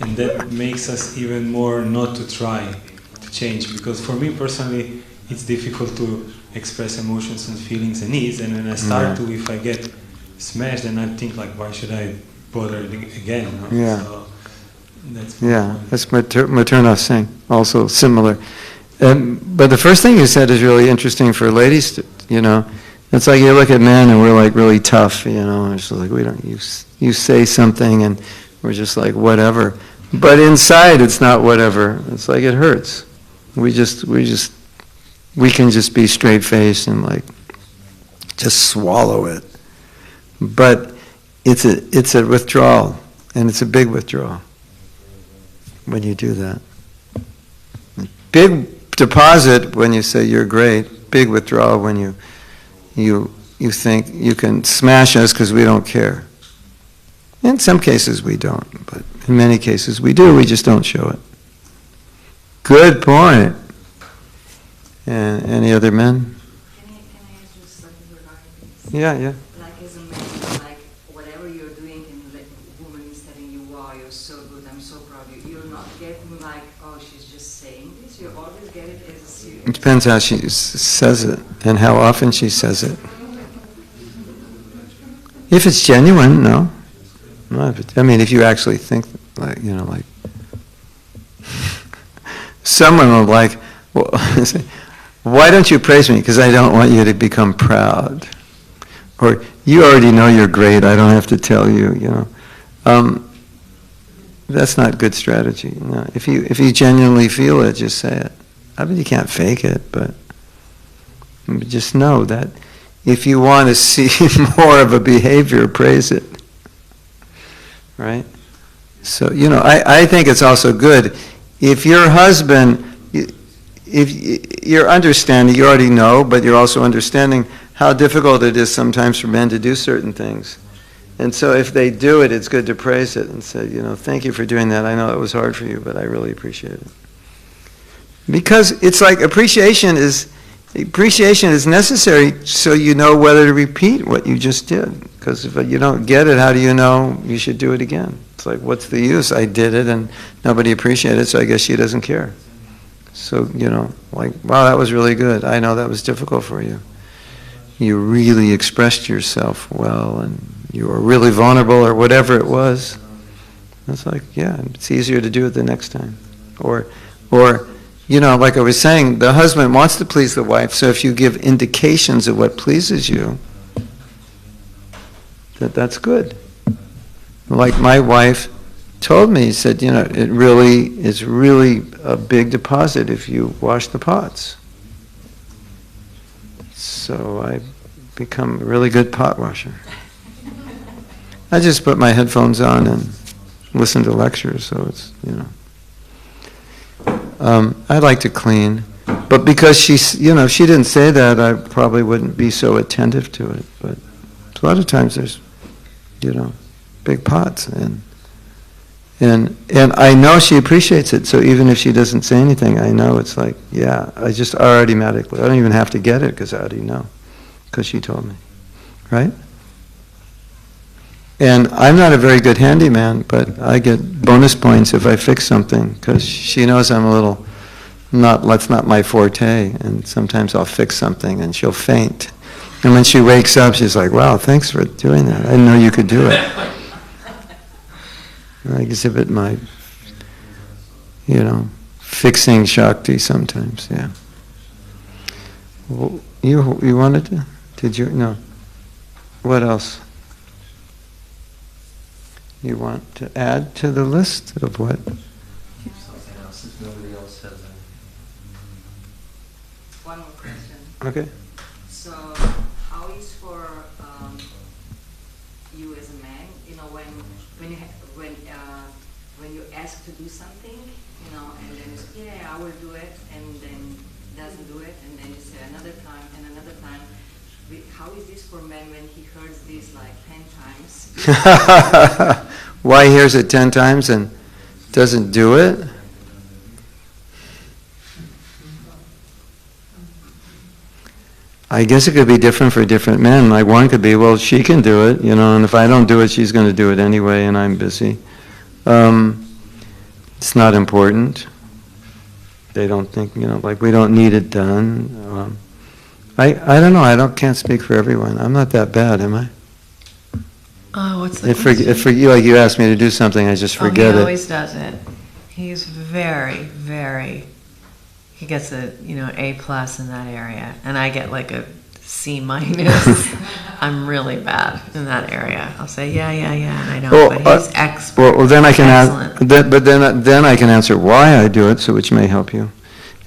Speaker 10: And that makes us even more not to try to change. Because for me personally, it's difficult to express emotions and feelings and needs. And when I start to, if I get smashed, then I think like, why should I bother again? No?
Speaker 1: Yeah.
Speaker 10: So that's
Speaker 1: that's Materna saying, also similar. But the first thing you said is really interesting for ladies, It's like you look at men and we're like really tough, and it's like we don't, you say something and we're just like whatever. But inside it's not whatever. It's like it hurts. We can just be straight faced and like just swallow it. But it's a withdrawal, and it's a big withdrawal when you do that. Big deposit when you say you're great, big withdrawal when you think you can smash us because we don't care. In some cases we don't, but in many cases we do, we just don't show it. Good point. And any other men?
Speaker 7: Can I ask you something regarding this?
Speaker 1: Yeah.
Speaker 7: Like as a man, like whatever you're doing and the woman is telling you, wow, you're so good, I'm so proud of you. You're not getting like, oh, she's just saying this. You always get it as a serious.
Speaker 1: It depends how she says it and how often she says it. If it's genuine, no. If you actually think, like someone will like, well, why don't you praise me? Because I don't want you to become proud. Or, you already know you're great, I don't have to tell you, That's not good strategy. No. If you genuinely feel it, just say it. You can't fake it, but just know that if you want to see more of a behavior, praise it. Right? So, I think it's also good if your husband, if you're understanding, you already know, but you're also understanding how difficult it is sometimes for men to do certain things. And so if they do it, it's good to praise it and say, thank you for doing that. I know it was hard for you, but I really appreciate it. Because it's like appreciation is necessary so you know whether to repeat what you just did. Because if you don't get it, how do you know you should do it again? It's like, what's the use? I did it and nobody appreciated it, so I guess she doesn't care. So, like, wow, that was really good. I know that was difficult for you. You really expressed yourself well and you were really vulnerable or whatever it was. It's like, yeah, it's easier to do it the next time. Or like I was saying, the husband wants to please the wife, so if you give indications of what pleases you, that's good. Like my wife told me, said, it's really a big deposit if you wash the pots. So I become a really good pot washer. I just put my headphones on and listen to lectures, so it's, I like to clean, but because she didn't say that, I probably wouldn't be so attentive to it. But a lot of times there's, big pots, and I know she appreciates it. So even if she doesn't say anything, I know it's like, yeah, I just automatically, I don't even have to get it because I already know, because she told me, right? And I'm not a very good handyman, but I get bonus points if I fix something, because she knows I'm a little, that's not my forte, and sometimes I'll fix something and she'll faint. And when she wakes up, she's like, wow, thanks for doing that. I didn't know you could do it. I exhibit my, fixing Shakti sometimes, yeah. Well, you wanted to? Did you? No. What else? You want to add to the list of what?
Speaker 6: Something else if nobody else has any.
Speaker 7: One more question.
Speaker 1: Okay.
Speaker 7: So, how is for you as a man? When you ask to do something, and then you say, yeah, I will do it, and then doesn't do it, and then you say another time and another time. How is this for men when he hears this like 10 times?
Speaker 1: Why he hears it 10 times and doesn't do it? I guess it could be different for different men. Like one could be, well, she can do it, and if I don't do it, she's going to do it anyway, and I'm busy. It's not important. They don't think, like we don't need it done. I don't know. Can't speak for everyone. I'm not that bad, am I?
Speaker 5: Oh, what's the
Speaker 1: If for you, like you asked me to do something, I just forget
Speaker 5: he
Speaker 1: it.
Speaker 5: always does it. He's very, very. He gets a A+ in that area, and I get like a C-. I'm really bad in that area. I'll say yeah, I know, but he's expert.
Speaker 1: Well, then I can
Speaker 5: Excellent.
Speaker 1: but then I can answer why I do it, so which may help you.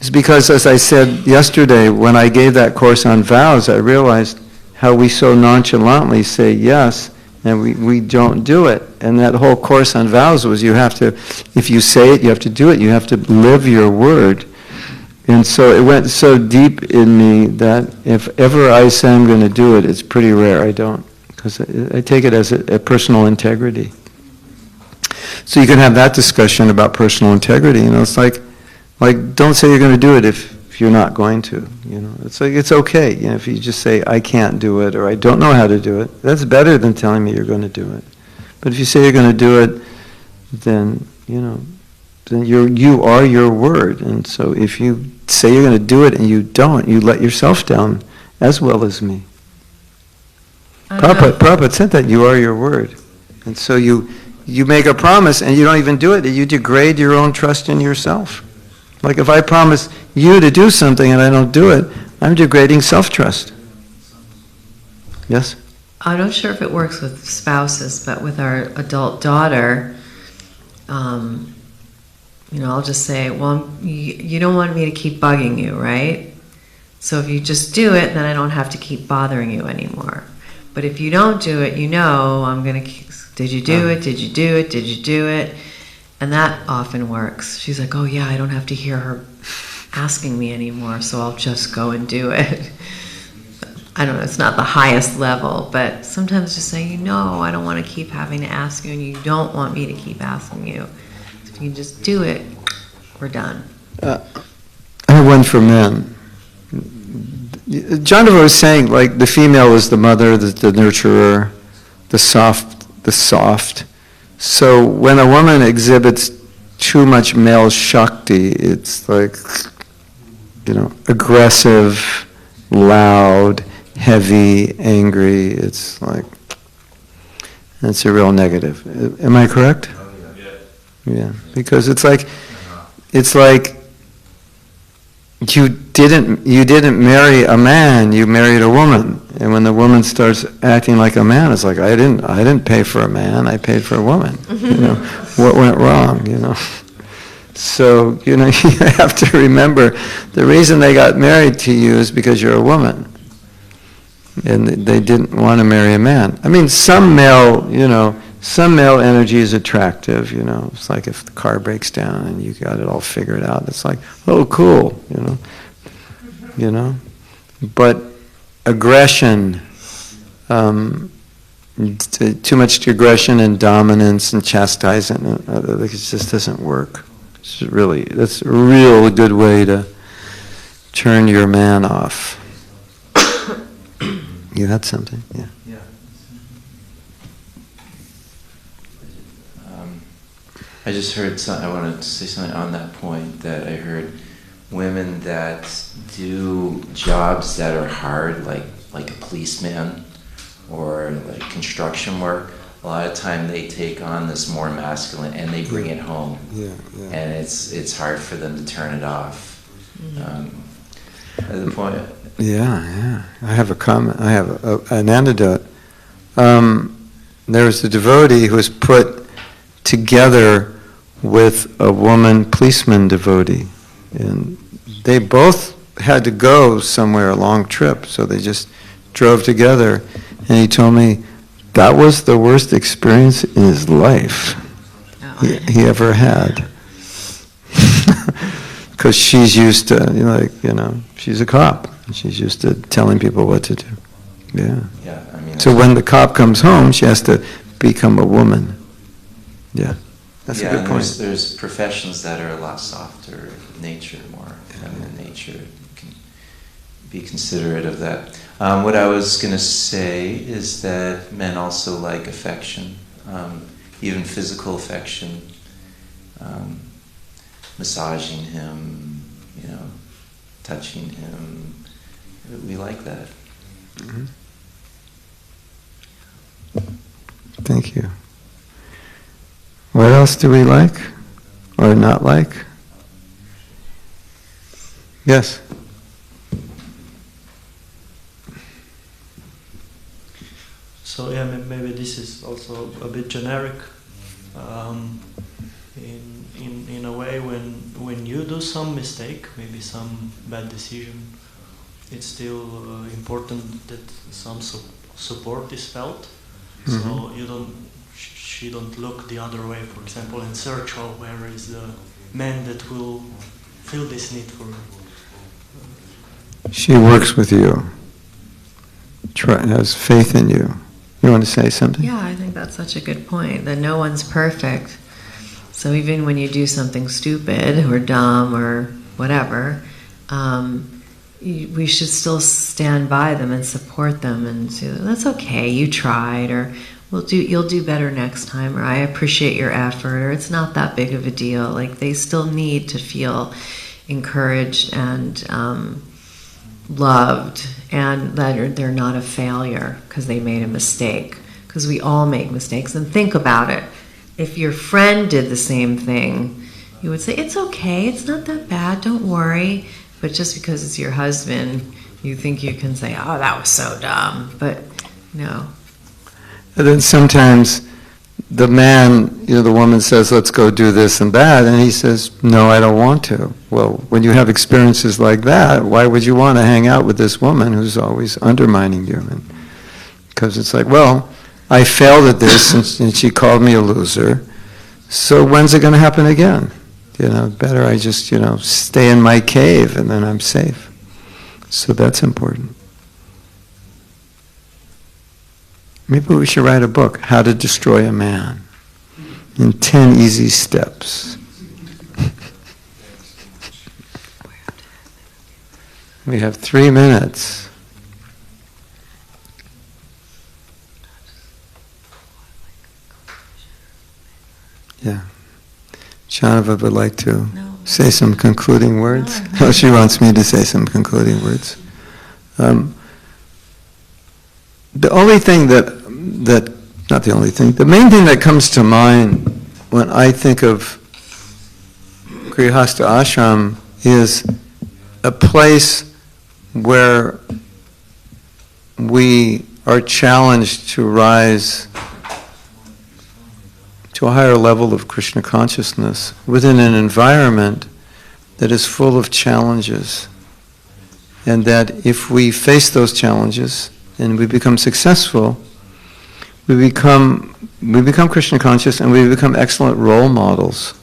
Speaker 1: It's because, as I said yesterday, when I gave that course on vows, I realized how we so nonchalantly say yes, and we don't do it. And that whole course on vows was if you say it, you have to do it. You have to live your word. And so it went so deep in me that if ever I say I'm going to do it, it's pretty rare I don't, because I take it as a personal integrity. So you can have that discussion about personal integrity. It's like don't say you're going to do it if you're not going to. It's like it's okay. If you just say I can't do it or I don't know how to do it, that's better than telling me you're going to do it. But if you say you're going to do it, then then you are your word. And so if you say you're going to do it and you don't, you let yourself down as well as me. Prabhupada said that you are your word. And so you make a promise and you don't even do it, you degrade your own trust in yourself. Like if I promise you to do something and I don't do it, I'm degrading self-trust. Yes?
Speaker 5: I'm not sure if it works with spouses, but with our adult daughter, I'll just say, well, you don't want me to keep bugging you, right? So if you just do it, then I don't have to keep bothering you anymore. But if you don't do it, I'm going to, did you do it? Did you do it? Did you do it? And that often works. She's like, oh yeah, I don't have to hear her asking me anymore, so I'll just go and do it. I don't know, it's not the highest level, but sometimes just saying, I don't want to keep having to ask you, and you don't want me to keep asking you. If you just do it, we're done.
Speaker 1: I have one for men. Jahnava was saying, like, the female is the mother, the nurturer, the soft. So when a woman exhibits too much male Shakti, it's like, aggressive, loud, heavy, angry. It's like, it's a real negative. Am I correct? Yeah, because it's like you didn't marry a man, you married a woman. And when the woman starts acting like a man, it's like I didn't pay for a man, I paid for a woman. What went wrong, So, you have to remember the reason they got married to you is because you're a woman. And they didn't want to marry a man. I mean, some male energy is attractive, It's like if the car breaks down and you got it all figured out, it's like, oh, cool, But aggression, too much aggression and dominance and chastisement, it just doesn't work. That's a real good way to turn your man off. You had something, yeah.
Speaker 6: Yeah. I just heard I wanted to say something on that point, that I heard women that do jobs that are hard, like a policeman or like construction work. A lot of time they take on this more masculine and they bring it home. And it's hard for them to turn it off. At the point.
Speaker 1: Yeah. I have a comment. I have an anecdote. There was a devotee who was put together with a woman policeman devotee, and they both had to go somewhere, a long trip, so they just drove together. And he told me that was the worst experience in his life he ever had. Because she's used to, she's a cop. She's used to telling people what to do. Yeah.
Speaker 6: I mean.
Speaker 1: So when the cop comes home, she has to become a woman. Yeah. That's a good point.
Speaker 6: There's professions that are a lot softer nature, more feminine nature. Can be considerate of that. What I was going to say is that men also like affection, even physical affection, massaging him, touching him. We like that.
Speaker 1: Mm-hmm. Thank you. What else do we like or not like? Yes?
Speaker 11: So yeah, maybe this is also a bit generic. In a way, when you do some mistake, maybe some bad decision, it's still important that some support is felt.
Speaker 1: Mm-hmm.
Speaker 11: So she don't look the other way, for example, and search where is the man that will feel this need for her.
Speaker 1: She works with you, has faith in you. You want to say something?
Speaker 5: Yeah, I think that's such a good point, that no one's perfect. So even when you do something stupid or dumb or whatever, we should still stand by them and support them and say, that's okay, you tried, or you'll do better next time, or I appreciate your effort, or it's not that big of a deal. Like, they still need to feel encouraged and loved, and that they're not a failure because they made a mistake, because we all make mistakes. And think about it. If your friend did the same thing, you would say, it's okay, it's not that bad, don't worry. But just because it's your husband, you think you can say, oh, that was so dumb. But no.
Speaker 1: And then sometimes the man, the woman says, let's go do this and that, and he says, no, I don't want to. Well, when you have experiences like that, why would you want to hang out with this woman who's always undermining you? Because it's like, well, I failed at this, and she called me a loser, so when's it going to happen again? Better I just, stay in my cave, and then I'm safe. So that's important. Maybe we should write a book, How to Destroy a Man, in 10 easy steps. We have 3 minutes. Yeah. Jahnava would like to say some concluding words. No, she wants me to say some concluding words. The only thing not the only thing, the main thing that comes to mind when I think of Grihastha Ashram is a place where we are challenged to rise to a higher level of Krishna consciousness within an environment that is full of challenges. And that if we face those challenges and we become successful, we become Krishna conscious, and we become excellent role models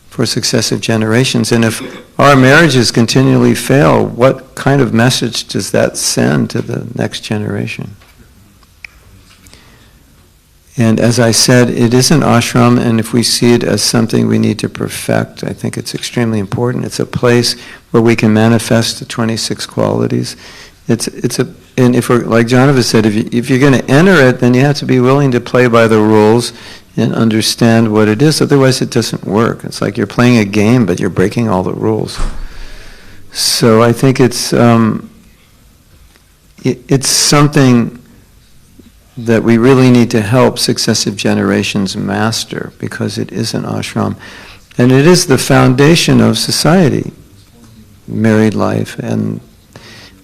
Speaker 1: for successive generations. And if our marriages continually fail, what kind of message does that send to the next generation? And as I said, it is an ashram, and if we see it as something we need to perfect, I think it's extremely important. It's a place where we can manifest the 26 qualities. And if we're, like Jahnava said, if you're going to enter it, then you have to be willing to play by the rules and understand what it is. Otherwise, it doesn't work. It's like you're playing a game, but you're breaking all the rules. So I think it's something that we really need to help successive generations master, because it is an ashram. And it is the foundation of society, married life. And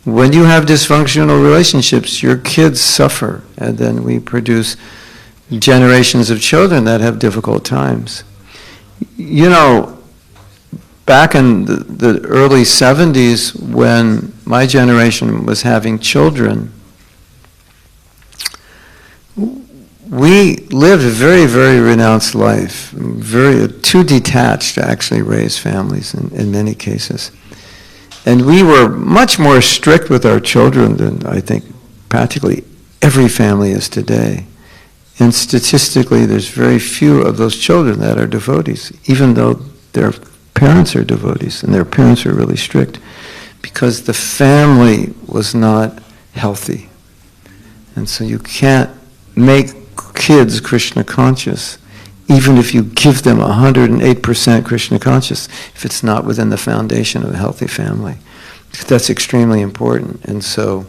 Speaker 1: when you have dysfunctional relationships, your kids suffer, and then we produce generations of children that have difficult times. Back in the early 70s, when my generation was having children, we lived a very, very renounced life, too detached to actually raise families in many cases. And we were much more strict with our children than I think practically every family is today. And statistically, there's very few of those children that are devotees, even though their parents are devotees and their parents are really strict. because the family was not healthy. And so you can't make kids Krishna conscious, even if you give them 108% Krishna conscious, if it's not within the foundation of a healthy family. That's extremely important. And so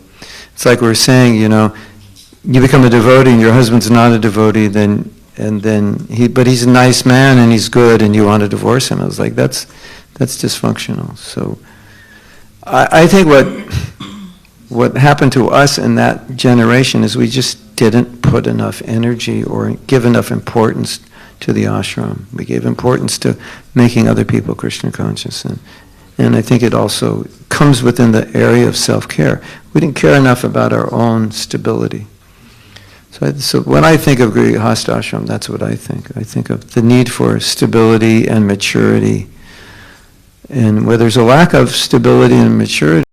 Speaker 1: it's like we were saying, you know, you become a devotee and your husband's not a devotee, but he's a nice man and he's good and you want to divorce him. I was like, that's dysfunctional. So I think what happened to us in that generation is we just didn't put enough energy or give enough importance to the ashram. We gave importance to making other people Krishna conscious. And I think it also comes within the area of self-care. We didn't care enough about our own stability. So when I think of Grihastha ashram, that's what I think. I think of the need for stability and maturity. And where there's a lack of stability and maturity,